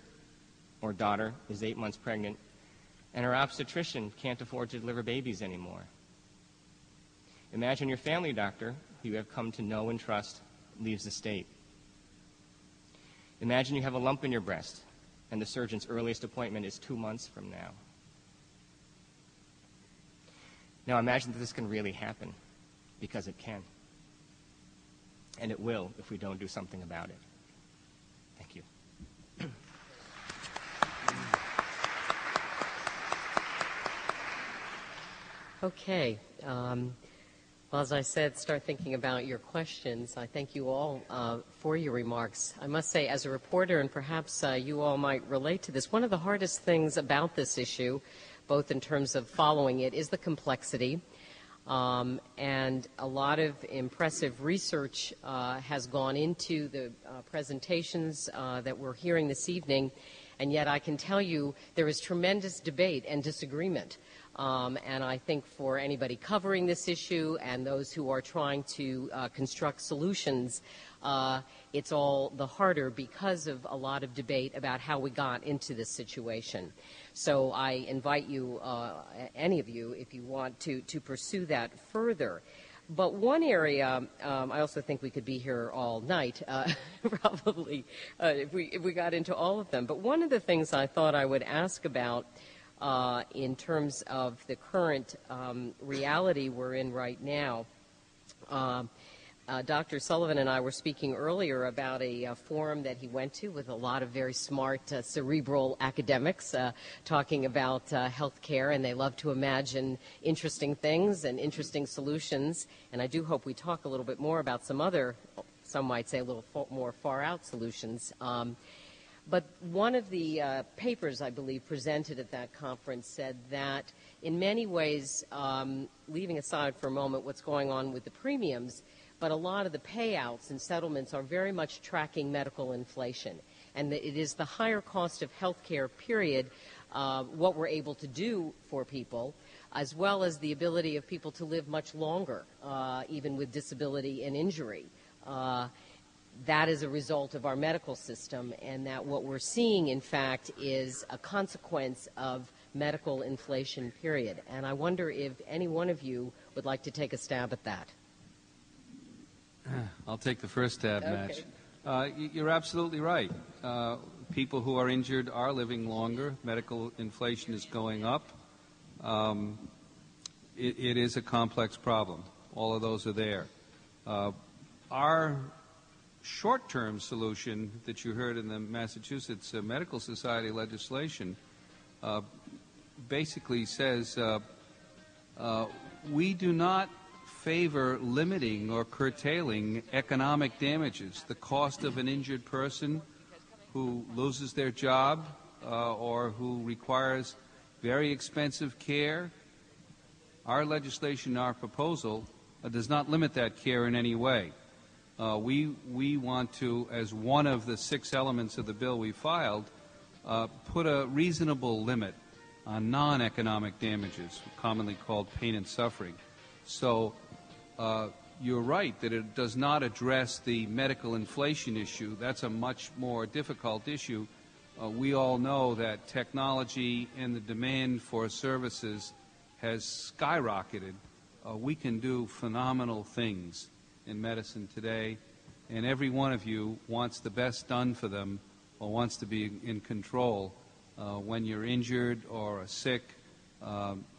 or daughter is 8 months pregnant and her obstetrician can't afford to deliver babies anymore. Imagine your family doctor, who you have come to know and trust, leaves the state. Imagine you have a lump in your breast and the surgeon's earliest appointment is 2 months from now. Now imagine that this can really happen, because it can. And it will if we don't do something about it. Thank you. Okay. Well, as I said, start thinking about your questions. I thank you all for your remarks. I must say, as a reporter, and perhaps you all might relate to this, one of the hardest things about this issue, both in terms of following it, is the complexity. And a lot of impressive research has gone into the presentations that we're hearing this evening, and yet I can tell you there is tremendous debate and disagreement. And I think for anybody covering this issue and those who are trying to construct solutions, it's all the harder because of a lot of debate about how we got into this situation. So I invite you, any of you, if you want to pursue that further. But one area, I also think we could be here all night, probably, if we got into all of them. But one of the things I thought I would ask about in terms of the current reality we're in right now, Dr. Sullivan and I were speaking earlier about a forum that he went to with a lot of very smart, cerebral academics talking about health care, and they love to imagine interesting things and interesting solutions. And I do hope we talk a little bit more about some other, some might say a little more far-out solutions. But one of the papers, I believe, presented at that conference said that in many ways, leaving aside for a moment what's going on with the premiums, but a lot of the payouts and settlements are very much tracking medical inflation. And that it is the higher cost of health care, period, what we're able to do for people, as well as the ability of people to live much longer, even with disability and injury. That is a result of our medical system, and that what we're seeing, in fact, is a consequence of medical inflation, period. And I wonder if any one of you would like to take a stab at that. I'll take the first stab, Okay. Madge. You're absolutely right. People who are injured are living longer. Medical inflation is going up. It is a complex problem. All of those are there. Our short-term solution that you heard in the Massachusetts Medical Society legislation basically says we do not favor limiting or curtailing economic damages. The cost of an injured person who loses their job or who requires very expensive care, our legislation, our proposal, does not limit that care in any way. We want to, as one of the 6 elements of the bill we filed, put a reasonable limit on non-economic damages, commonly called pain and suffering. So you're right that it does not address the medical inflation issue. That's a much more difficult issue. we all know that technology and the demand for services has skyrocketed. We can do phenomenal things in medicine today, and every one of you wants the best done for them or wants to be in control. When you're injured or sick,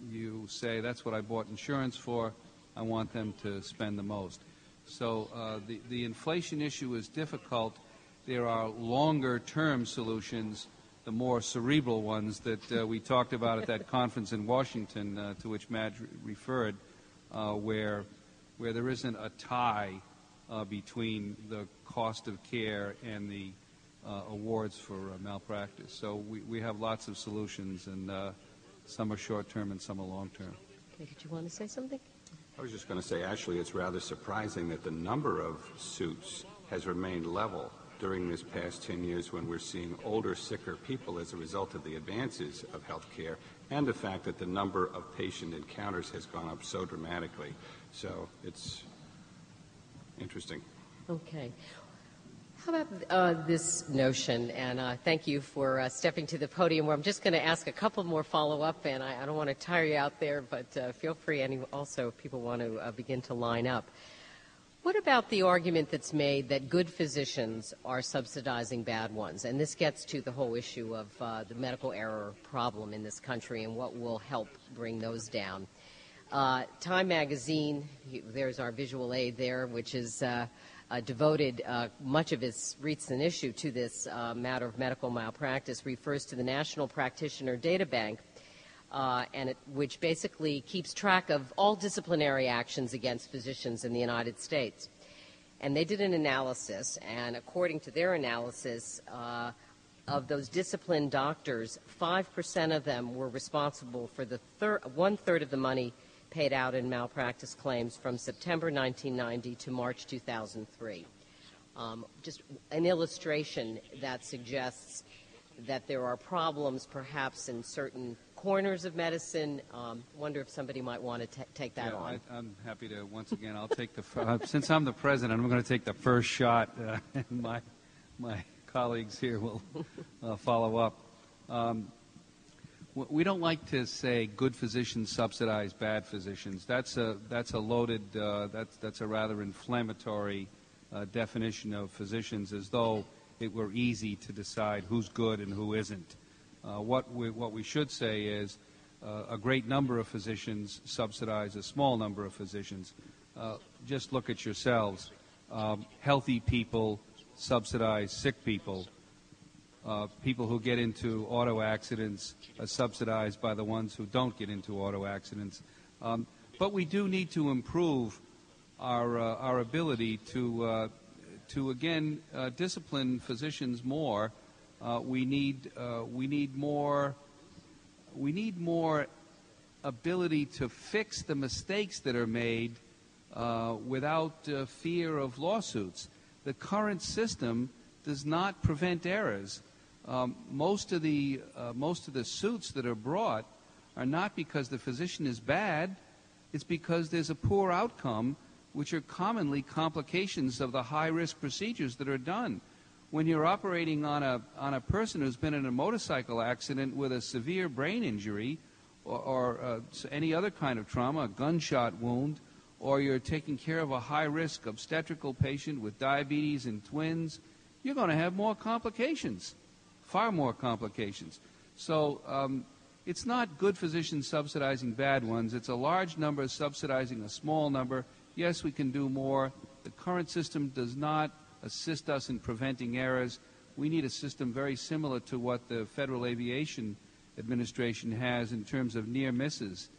you say, that's what I bought insurance for. I want them to spend the most. So the inflation issue is difficult. There are longer-term solutions, the more cerebral ones that we talked about at that conference in Washington to which Madge referred, where there isn't a tie between the cost of care and the awards for malpractice. So we have lots of solutions, and some are short-term and some are long-term. Okay, did you want to say something? I was just going to say, actually, it's rather surprising that the number of suits has remained level during this past 10 years when we're seeing older, sicker people as a result of the advances of health care and the fact that the number of patient encounters has gone up so dramatically. So it's interesting. Okay. How about this notion, and thank you for stepping to the podium, where I'm just going to ask a couple more follow-up, and I don't want to tire you out there, but feel free, and also if people want to begin to line up. What about the argument that's made that good physicians are subsidizing bad ones? And this gets to the whole issue of the medical error problem in this country and what will help bring those down. Time magazine, there's our visual aid there, which is devoted much of its recent issue to this matter of medical malpractice, refers to the National Practitioner Data Bank, which basically keeps track of all disciplinary actions against physicians in the United States. And they did an analysis, and according to their analysis, of those disciplined doctors, 5% of them were responsible for the one-third of the money paid out in malpractice claims from September 1990 to March 2003. Just an illustration that suggests that there are problems perhaps in certain corners of medicine. Wonder if somebody might want to take that on. I'm happy to. Once again, I'll take the since I'm the president, I'm going to take the first shot, and my colleagues here will follow up. We don't like to say good physicians subsidize bad physicians. That's a loaded, that's a rather inflammatory definition of physicians, as though it were easy to decide who's good and who isn't. What we should say is a great number of physicians subsidize a small number of physicians. Just look at yourselves. Healthy people subsidize sick people. People who get into auto accidents are subsidized by the ones who don't get into auto accidents. But we do need to improve our ability to again discipline physicians more. We need more ability to fix the mistakes that are made without fear of lawsuits. The current system does not prevent errors. Most of the suits that are brought are not because the physician is bad. It's because there's a poor outcome, which are commonly complications of the high-risk procedures that are done. When you're operating on a person who's been in a motorcycle accident with a severe brain injury or any other kind of trauma, a gunshot wound, or you're taking care of a high-risk obstetrical patient with diabetes and twins, you're going to have more complications, far more complications. So it's not good physicians subsidizing bad ones. It's a large number subsidizing a small number. Yes, we can do more. The current system does not assist us in preventing errors. We need a system very similar to what the Federal Aviation Administration has in terms of near misses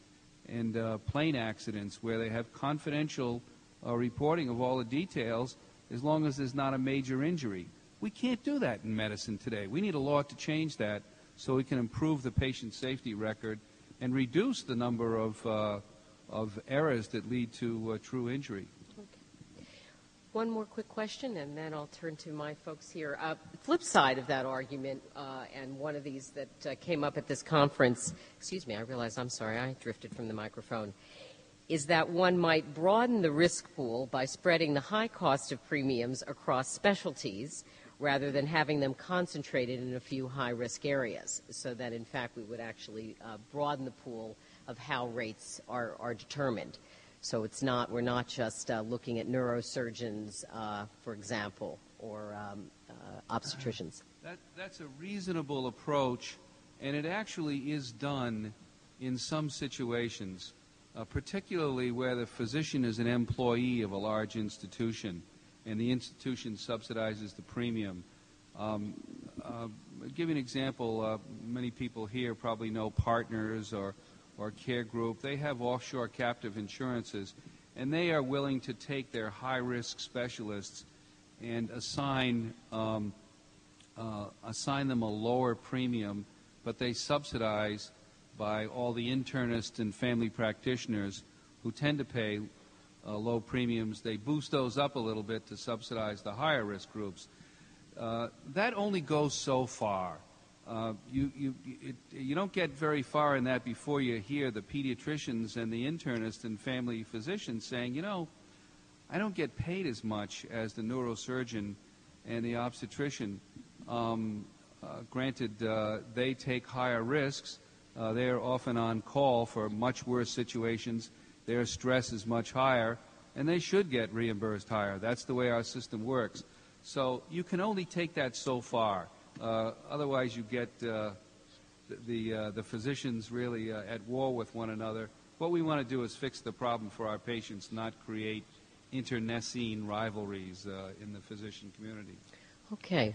and plane accidents, where they have confidential reporting of all the details as long as there's not a major injury. We can't do that in medicine today. We need a law to change that so we can improve the patient safety record and reduce the number of errors that lead to true injury. Okay. One more quick question, and then I'll turn to my folks here. The flip side of that argument, and one of these that came up at this conference, excuse me, I realize, I'm sorry, I drifted from the microphone, is that one might broaden the risk pool by spreading the high cost of premiums across specialties rather than having them concentrated in a few high-risk areas, so that, in fact, we would actually broaden the pool of how rates are determined. So it's not, we're not just looking at neurosurgeons, for example, or obstetricians. That's a reasonable approach, and it actually is done in some situations, particularly where the physician is an employee of a large institution and the institution subsidizes the premium. I'll give you an example. Many people here probably know Partners or Care Group. They have offshore captive insurances, and they are willing to take their high-risk specialists and assign them a lower premium, but they subsidize by all the internists and family practitioners who tend to pay low premiums. They boost those up a little bit to subsidize the higher risk groups. That only goes so far. You don't get very far in that before you hear the pediatricians and the internists and family physicians saying, you know, I don't get paid as much as the neurosurgeon and the obstetrician. Granted, they take higher risks. They're often on call for much worse situations. Their stress is much higher, and they should get reimbursed higher. That's the way our system works. So you can only take that so far. Otherwise, you get the physicians really at war with one another. What we want to do is fix the problem for our patients, not create internecine rivalries in the physician community. Okay.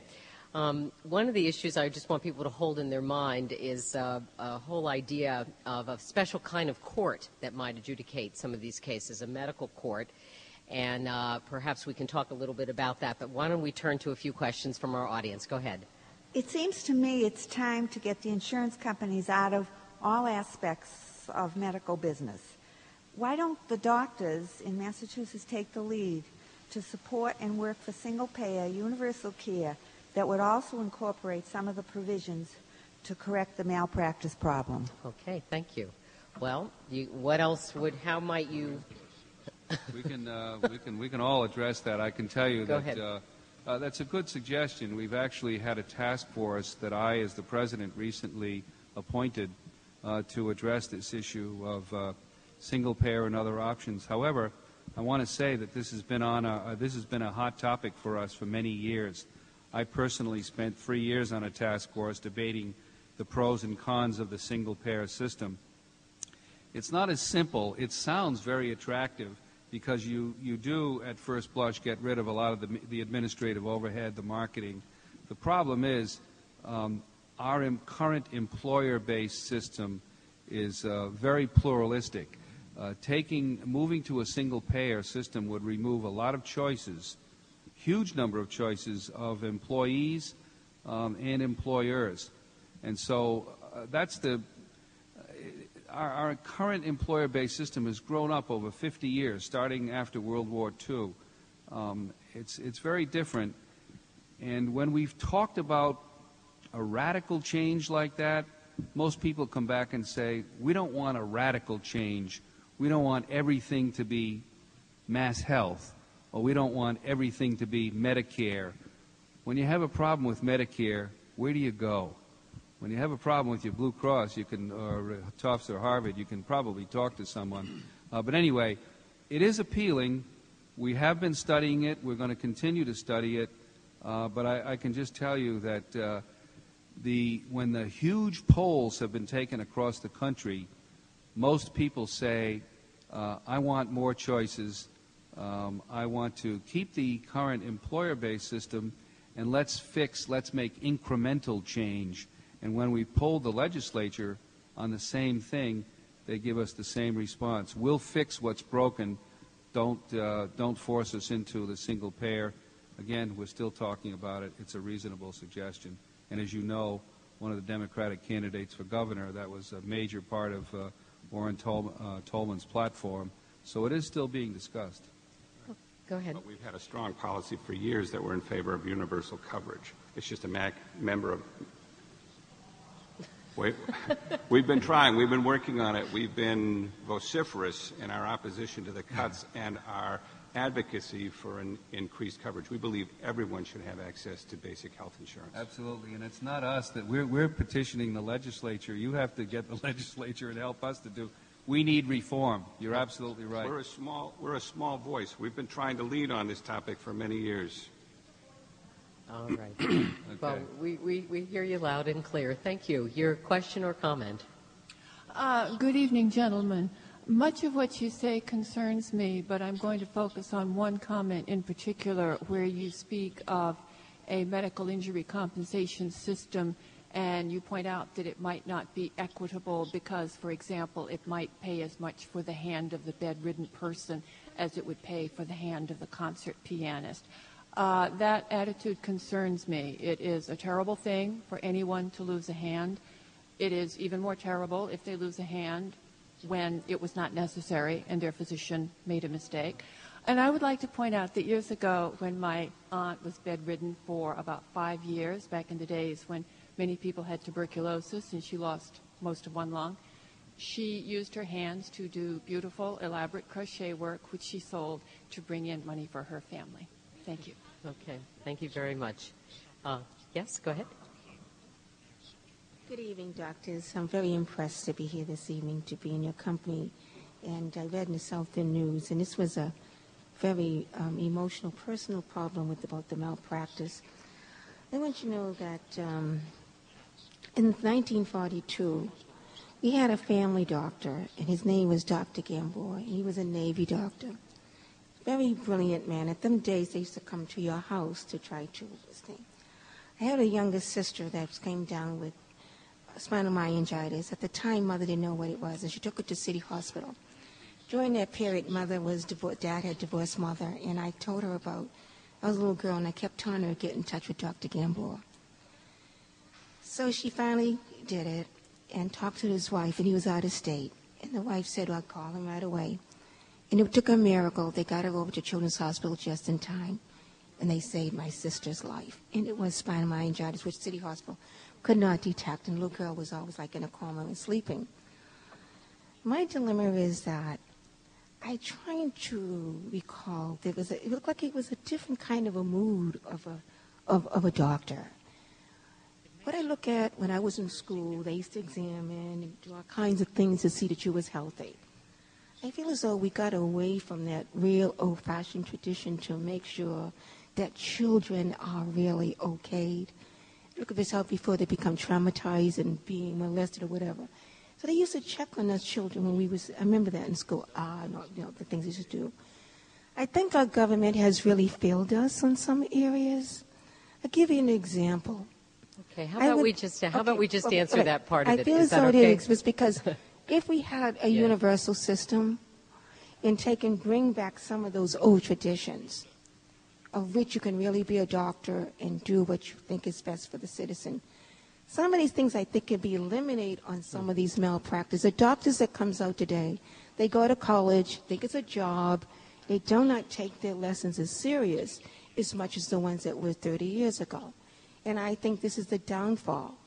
One of the issues I just want people to hold in their mind is a whole idea of a special kind of court that might adjudicate some of these cases, a medical court. And perhaps we can talk a little bit about that. But why don't we turn to a few questions from our audience? Go ahead. It seems to me it's time to get the insurance companies out of all aspects of medical business. Why don't the doctors in Massachusetts take the lead to support and work for single-payer universal care that would also incorporate some of the provisions to correct the malpractice problem? Okay, thank you. Well, what else would, how might you? We can all address that. I can tell you Go that ahead. That's a good suggestion. We've actually had a task force that I, as the president, recently appointed to address this issue of single payer and other options. However, I want to say that this has been a hot topic for us for many years. I personally spent 3 years on a task force debating the pros and cons of the single-payer system. It's not as simple. It sounds very attractive because you do, at first blush, get rid of a lot of the administrative overhead, the marketing. The problem is our current employer-based system is very pluralistic. Moving to a single-payer system would remove a lot of choices, huge number of choices of employees and employers. And so our current employer-based system has grown up over 50 years, starting after World War II. It's very different. And when we've talked about a radical change like that, most people come back and say, we don't want a radical change. We don't want everything to be mass health, or we don't want everything to be Medicare. When you have a problem with Medicare, where do you go? When you have a problem with your Blue Cross, or Tufts or Harvard, you can probably talk to someone. But anyway, it is appealing. We have been studying it. We're going to continue to study it. But I can just tell you that when the huge polls have been taken across the country, most people say, I want more choices. I want to keep the current employer-based system, and let's make incremental change. And when we polled the legislature on the same thing, they give us the same response. We'll fix what's broken. Don't force us into the single payer. Again, we're still talking about it. It's a reasonable suggestion. And as you know, one of the Democratic candidates for governor, that was a major part of Warren Tolman's platform. So it is still being discussed. Go ahead. But we've had a strong policy for years that we're in favor of universal coverage. It's just a member of... We've been trying. We've been working on it. We've been vociferous in our opposition to the cuts and our advocacy for an increased coverage. We believe everyone should have access to basic health insurance. Absolutely, and it's not us that we're petitioning the legislature. You have to get the legislature and help us to do. We need reform. You're absolutely right. We're a small voice. We've been trying to lead on this topic for many years. All right. Okay. Well, we hear you loud and clear. Thank you. Your question or comment? Good evening, gentlemen. Much of what you say concerns me, but I'm going to focus on one comment in particular where you speak of a medical injury compensation system and you point out that it might not be equitable because, for example, it might pay as much for the hand of the bedridden person as it would pay for the hand of the concert pianist. That attitude concerns me. It is a terrible thing for anyone to lose a hand. It is even more terrible if they lose a hand when it was not necessary and their physician made a mistake. And I would like to point out that years ago when my aunt was bedridden for about 5 years, back in the days when many people had tuberculosis and she lost most of one lung, she used her hands to do beautiful, elaborate crochet work, which she sold to bring in money for her family. Thank you. Okay. Thank you very much. Yes, go ahead. Good evening, doctors. I'm very impressed to be here this evening, to be in your company. And I read in the Southern News, and this was a very emotional, personal problem about the malpractice. I want you to know that in 1942, we had a family doctor, and his name was Dr. Gamboa. He was a Navy doctor. Very brilliant man. At them days, they used to come to your house to try to do this thing. I had a younger sister that came down with spinal myelitis. At the time, Mother didn't know what it was, and she took her to City Hospital. During that period, Dad had divorced Mother, and I told her about, I was a little girl, and I kept telling her to get in touch with Dr. Gamboa. So she finally did it and talked to his wife, and he was out of state. And the wife said, well, I'll call him right away. And it took a miracle. They got her over to Children's Hospital just in time, and they saved my sister's life. And it was spinal myelitis, which City Hospital could not detect, and the little girl was always like in a coma and sleeping. My dilemma is that I tried to recall it looked like it was a different kind of a mood of a doctor. What I look at when I was in school, they used to examine and do all kinds of things to see that you was healthy. I feel as though we got away from that real old-fashioned tradition to make sure that children are really okayed. Look at this out before they become traumatized and being molested or whatever. So they used to check on us children when I remember that in school, the things they used to do. I think our government has really failed us in some areas. I'll give you an example. Okay, how about we just answer that part of it? I feel as though it is because if we had a universal system and bring back some of those old traditions, of which you can really be a doctor and do what you think is best for the citizen. Some of these things I think can be eliminated on some of these malpractice. The doctors that comes out today, they go to college, think it's a job, they do not take their lessons as serious as much as the ones that were 30 years ago. And I think this is the downfall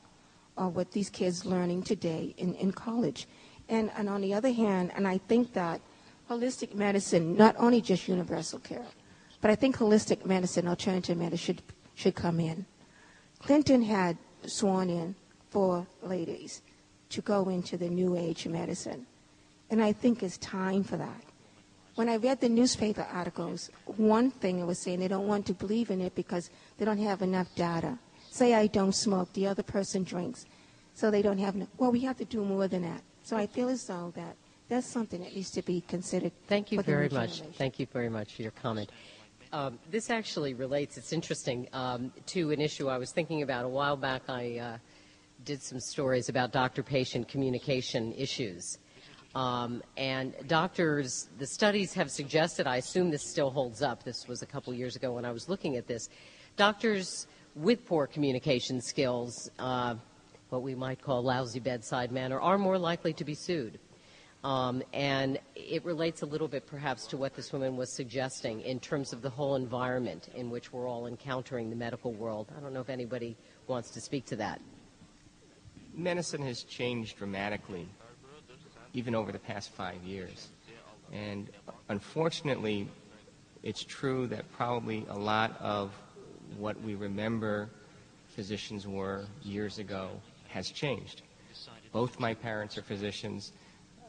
of what these kids learning today in college. And on the other hand, and I think that holistic medicine, not only just universal care, but I think holistic medicine, alternative medicine should come in. Clinton had sworn in 4 ladies to go into the new age medicine. And I think it's time for that. When I read the newspaper articles, one thing it was saying they don't want to believe in it because they don't have enough data. Say I don't smoke, the other person drinks. So they don't have enough. Well, we have to do more than that. So I feel as though that's something that needs to be considered. Thank you very much. Thank you very much for your comment. This actually relates, it's interesting, to an issue I was thinking about. A while back I did some stories about doctor-patient communication issues. And doctors, the studies have suggested, I assume this still holds up, this was a couple years ago when I was looking at this, doctors with poor communication skills, what we might call lousy bedside manner, are more likely to be sued. And it relates a little bit perhaps to what this woman was suggesting in terms of the whole environment in which we're all encountering the medical world. I don't know if anybody wants to speak to that. Medicine has changed dramatically, even over the past 5 years. And unfortunately, it's true that probably a lot of what we remember physicians were years ago has changed. Both my parents are physicians.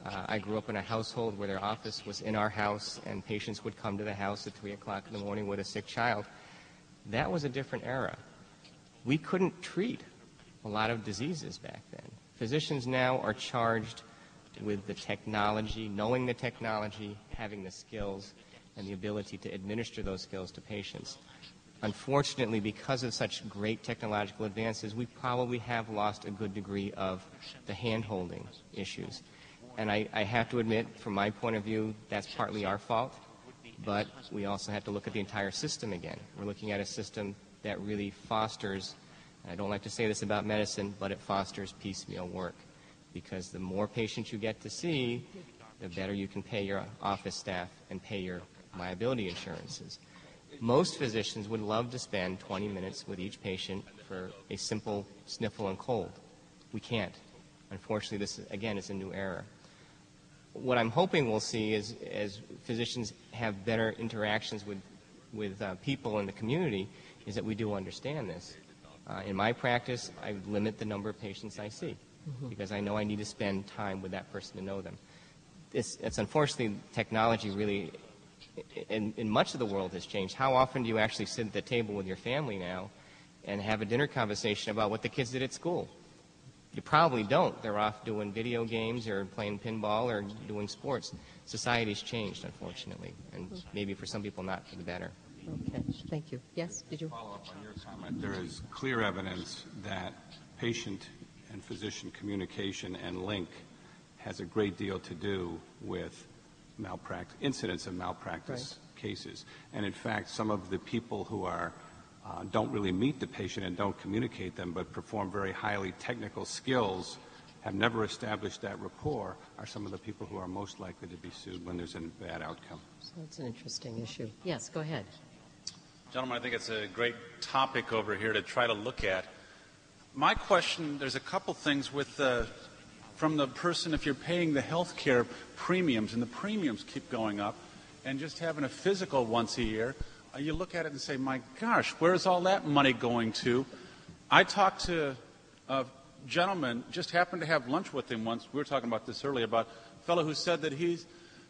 I grew up in a household where their office was in our house and patients would come to the house at 3 o'clock in the morning with a sick child. That was a different era. We couldn't treat a lot of diseases back then. Physicians now are charged with the technology, knowing the technology, having the skills, and the ability to administer those skills to patients. Unfortunately, because of such great technological advances, we probably have lost a good degree of the hand-holding issues. And I have to admit, from my point of view, that's partly our fault, but we also have to look at the entire system again. We're looking at a system that really fosters, and I don't like to say this about medicine, but it fosters piecemeal work, because the more patients you get to see, the better you can pay your office staff and pay your liability insurances. Most physicians would love to spend 20 minutes with each patient for a simple sniffle and cold. We can't. Unfortunately, this, again, is a new era. What I'm hoping we'll see is, as physicians have better interactions with people in the community, is that we do understand this. In my practice, I limit the number of patients I see because I know I need to spend time with that person to know them. It's unfortunately, technology really, in much of the world, has changed. How often do you actually sit at the table with your family now and have a dinner conversation about what the kids did at school? You probably don't. They're off doing video games or playing pinball or doing sports. Society's changed, unfortunately, and maybe for some people not for the better. Okay, thank you. Yes, did you? Follow up on your comment. There is clear evidence that patient and physician communication and link has a great deal to do with malpractice, incidents of malpractice cases. And in fact, some of the people who are don't really meet the patient and don't communicate them, but perform very highly technical skills, have never established that rapport, are some of the people who are most likely to be sued when there's a bad outcome. So that's an interesting issue. Yes, go ahead. Gentlemen, I think it's a great topic over here to try to look at. My question, there's a couple things with from the person, if you're paying the health care premiums, and the premiums keep going up, and just having a physical once a year, you look at it and say, my gosh, where's all that money going to? I talked to a gentleman, just happened to have lunch with him once. We were talking about this earlier, about a fellow who said that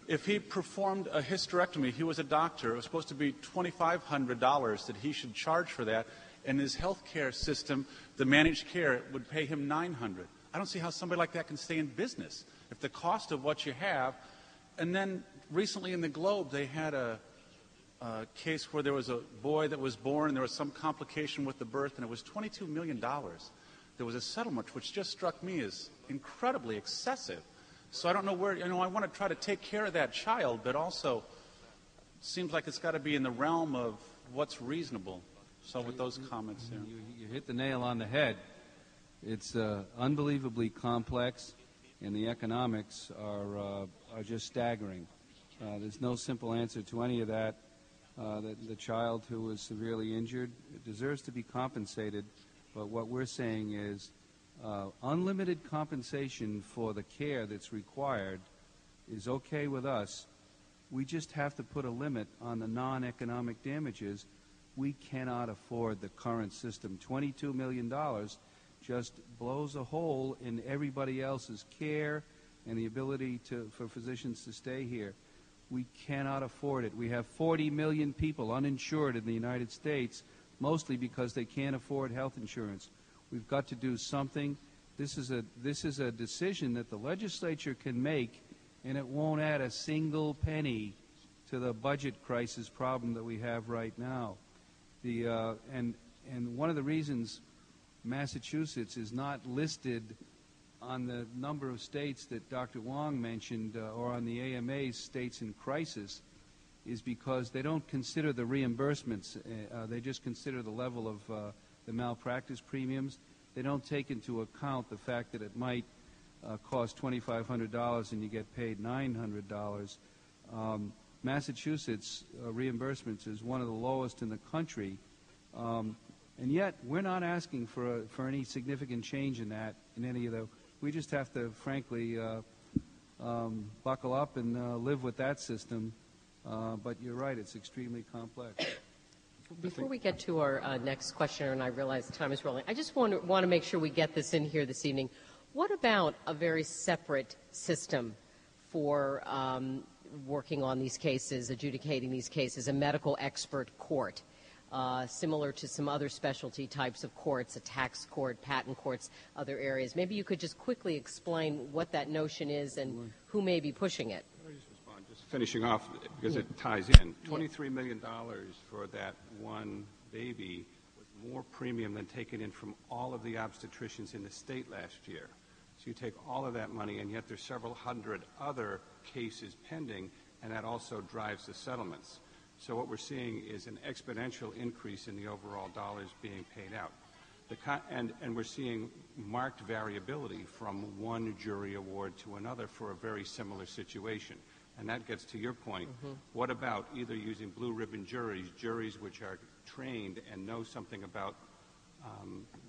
if he performed a hysterectomy, he was a doctor, it was supposed to be $2,500 that he should charge for that, and his health care system, the managed care, would pay him $900. I don't see how somebody like that can stay in business if the cost of what you have. And then recently in the Globe, they had a case where there was a boy that was born and there was some complication with the birth, and it was $22 million. There was a settlement which just struck me as incredibly excessive. So I don't know where, I want to try to take care of that child, but also it seems like it's got to be in the realm of what's reasonable. So with those comments there. You hit the nail on the head. It's unbelievably complex, and the economics are just staggering. There's no simple answer to any of that. The child who was severely injured deserves to be compensated, but what we're saying is unlimited compensation for the care that's required is okay with us. We just have to put a limit on the non-economic damages. We cannot afford the current system. $22 million just blows a hole in everybody else's care and the ability for physicians to stay here. We cannot afford it. We have 40 million people uninsured in the United States, mostly because they can't afford health insurance. We've got to do something. This is a decision that the legislature can make, and it won't add a single penny to the budget crisis problem that we have right now. And one of the reasons Massachusetts is not listed on the number of states that Dr. Wong mentioned, or on the AMA's states in crisis, is because they don't consider the reimbursements. They just consider the level of the malpractice premiums. They don't take into account the fact that it might cost $2,500 and you get paid $900. Massachusetts reimbursements is one of the lowest in the country. And yet, we're not asking for any significant change in that, in any of the. We just have to, frankly, buckle up and live with that system But you're right, it's extremely complex. Before we get to our next questioner, and I realize time is rolling, I just want to make sure we get this in here this evening. What about a very separate system for working on these cases, adjudicating these cases, a medical expert court, similar to some other specialty types of courts, a tax court, patent courts, other areas? Maybe you could just quickly explain what that notion is and who may be pushing it. Just finishing off, because it ties in, $23 million for that one baby was more premium than taken in from all of the obstetricians in the state last year. So you take all of that money, and yet there's several hundred other cases pending, and that also drives the settlements. So what we're seeing is an exponential increase in the overall dollars being paid out. And we're seeing marked variability from one jury award to another for a very similar situation. And that gets to your point. What about either using blue ribbon juries which are trained and know something about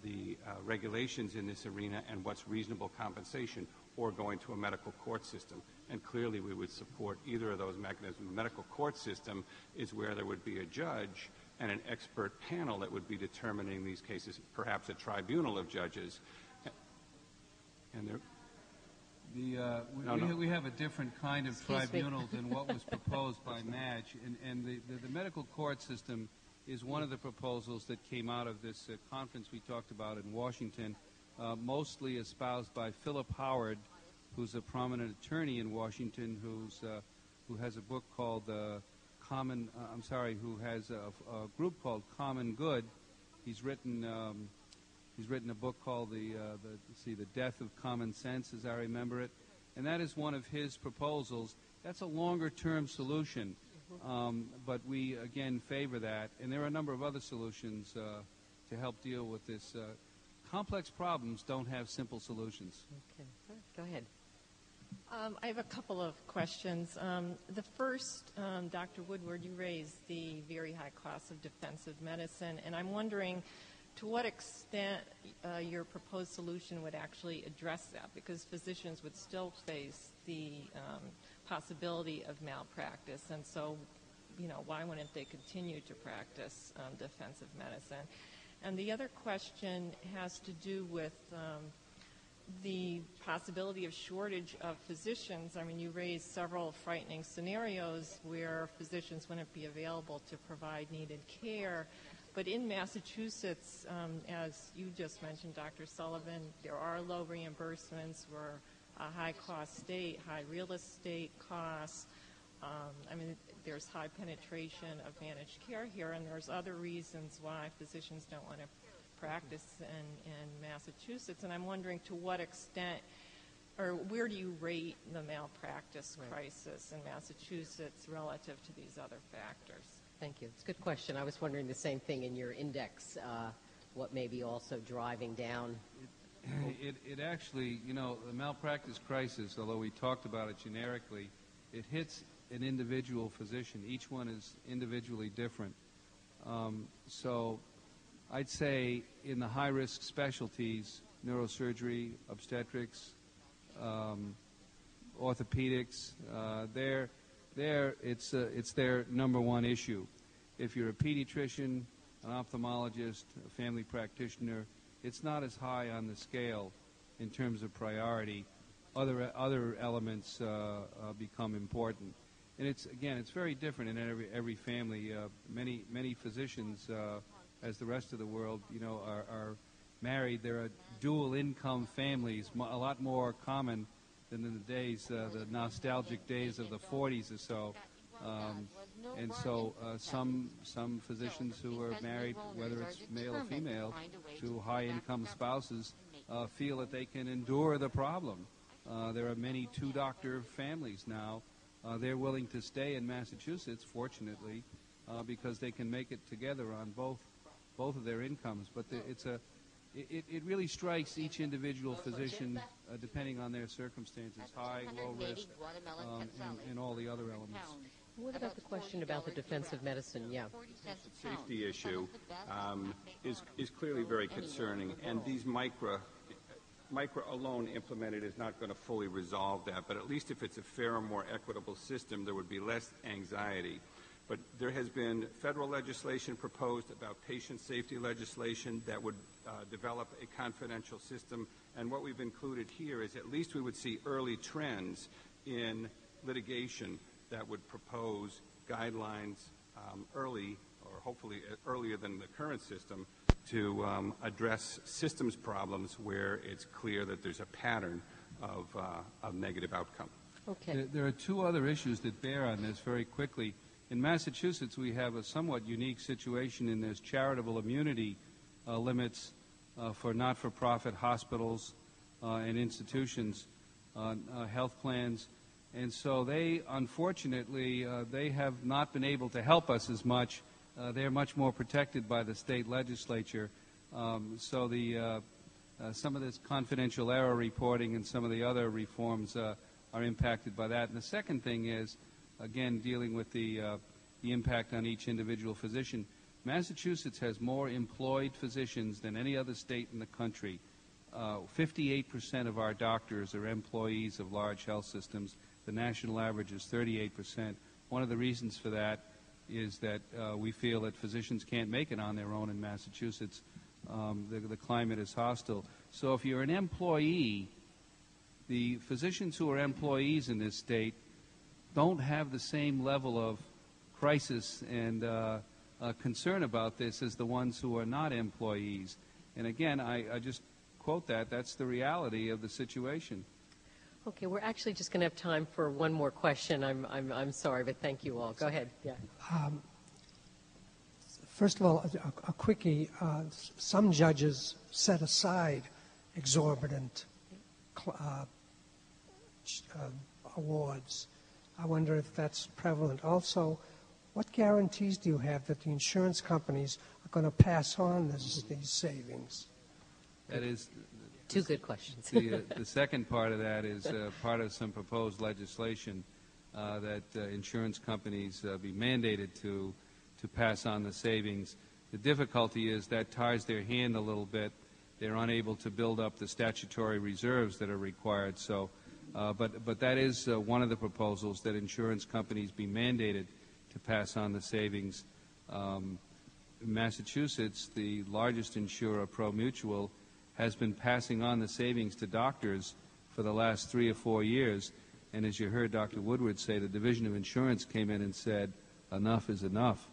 the regulations in this arena and what's reasonable compensation, or going to a medical court system? And clearly we would support either of those mechanisms. The medical court system is where there would be a judge and an expert panel that would be determining these cases, perhaps a tribunal of judges. And there... We have a different kind of tribunal than what was proposed by Madge, and the medical court system is one of the proposals that came out of this conference we talked about in Washington, mostly espoused by Philip Howard, who's a prominent attorney in Washington, who has a book called who has a group called Common Good. He's written a book called The Death of Common Sense, as I remember it, and that is one of his proposals. That's a longer-term solution, but we, again, favor that. And there are a number of other solutions to help deal with this. Complex problems don't have simple solutions. Okay. Go ahead. I have a couple of questions. The first, Dr. Woodward, you raised the very high cost of defensive medicine, and I'm wondering to what extent your proposed solution would actually address that, because physicians would still face the possibility of malpractice, and so, why wouldn't they continue to practice defensive medicine? And the other question has to do with the possibility of shortage of physicians. I mean, you raised several frightening scenarios where physicians wouldn't be available to provide needed care. But in Massachusetts, as you just mentioned, Dr. Sullivan, there are low reimbursements. We're a high-cost state, high real estate costs. There's high penetration of managed care here, and there's other reasons why physicians don't want to practice in Massachusetts. And I'm wondering to what extent, or where do you rate the malpractice crisis in Massachusetts relative to these other factors? Thank you. It's a good question. I was wondering the same thing in your index, what may be also driving down. It actually, the malpractice crisis, although we talked about it generically, it hits an individual physician. Each one is individually different. So I'd say in the high-risk specialties, neurosurgery, obstetrics, orthopedics, it's their number one issue. If you're a pediatrician, an ophthalmologist, a family practitioner, it's not as high on the scale in terms of priority. Other elements become important. And it's very different in every family. Many physicians, as the rest of the world, are married. There are dual income families, a lot more common than in the days, the nostalgic days of the 40s or so. And so some physicians who are married, whether it's male or female, to high-income spouses, feel that they can endure the problem. There are many two-doctor families now. They're willing to stay in Massachusetts, fortunately, because they can make it together on both of their incomes. But it really strikes each individual physician depending on their circumstances, high, low risk, and all the other elements. What about the question about the defensive medicine? Yeah. The safety issue is clearly very concerning, and these MICRA alone implemented is not going to fully resolve that, but at least if it's a fairer, more equitable system, there would be less anxiety. But there has been federal legislation proposed about patient safety legislation that would develop a confidential system, and what we've included here is at least we would see early trends in litigation that would propose guidelines early, or hopefully earlier than the current system, to address systems problems where it's clear that there's a pattern of negative outcome. Okay. There are two other issues that bear on this very quickly. In Massachusetts, we have a somewhat unique situation in there's charitable immunity limits for not-for-profit hospitals and institutions, health plans. And so they, unfortunately, they have not been able to help us as much. They're much more protected by the state legislature. So some of this confidential error reporting and some of the other reforms are impacted by that. And the second thing is, again, dealing with the impact on each individual physician. Massachusetts has more employed physicians than any other state in the country. 58% of our doctors are employees of large health systems. The national average is 38%. One of the reasons for that is that we feel that physicians can't make it on their own in Massachusetts. The climate is hostile. So if you're an employee, the physicians who are employees in this state don't have the same level of crisis and concern about this as the ones who are not employees. And again, I just quote that. That's the reality of the situation. Okay, we're actually just going to have time for one more question. I'm sorry, but thank you all. Go ahead. Yeah. First of all, a quickie. Some judges set aside exorbitant awards. I wonder if that's prevalent. Also, what guarantees do you have that the insurance companies are going to pass on these savings? That is two good questions. The second part of that is part of some proposed legislation that insurance companies be mandated to pass on the savings. The difficulty is that ties their hand a little bit. They're unable to build up the statutory reserves that are required. So, but that is one of the proposals, that insurance companies be mandated to pass on the savings. In Massachusetts, the largest insurer, Pro-Mutual, has been passing on the savings to doctors for the last 3 or 4 years. And as you heard Dr. Woodward say, the Division of Insurance came in and said, enough is enough.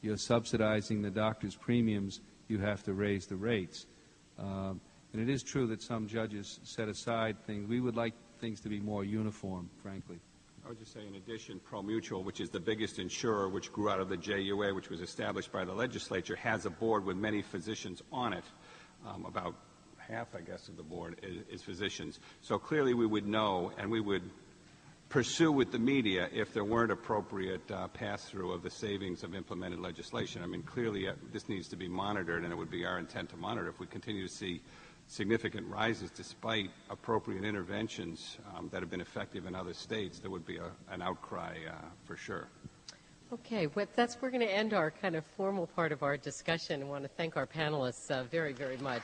You're subsidizing the doctor's premiums. You have to raise the rates. And it is true that some judges set aside things. We would like things to be more uniform, frankly. I would just say, in addition, Pro-Mutual, which is the biggest insurer, which grew out of the JUA, which was established by the legislature, has a board with many physicians on it. About half, I guess, of the board is physicians. So clearly we would know, and we would pursue with the media if there weren't appropriate pass-through of the savings of implemented legislation. I mean, clearly this needs to be monitored, and it would be our intent to monitor. If we continue to see significant rises despite appropriate interventions that have been effective in other states, there would be an outcry for sure. Okay, we're going to end our kind of formal part of our discussion. I want to thank our panelists very, very much.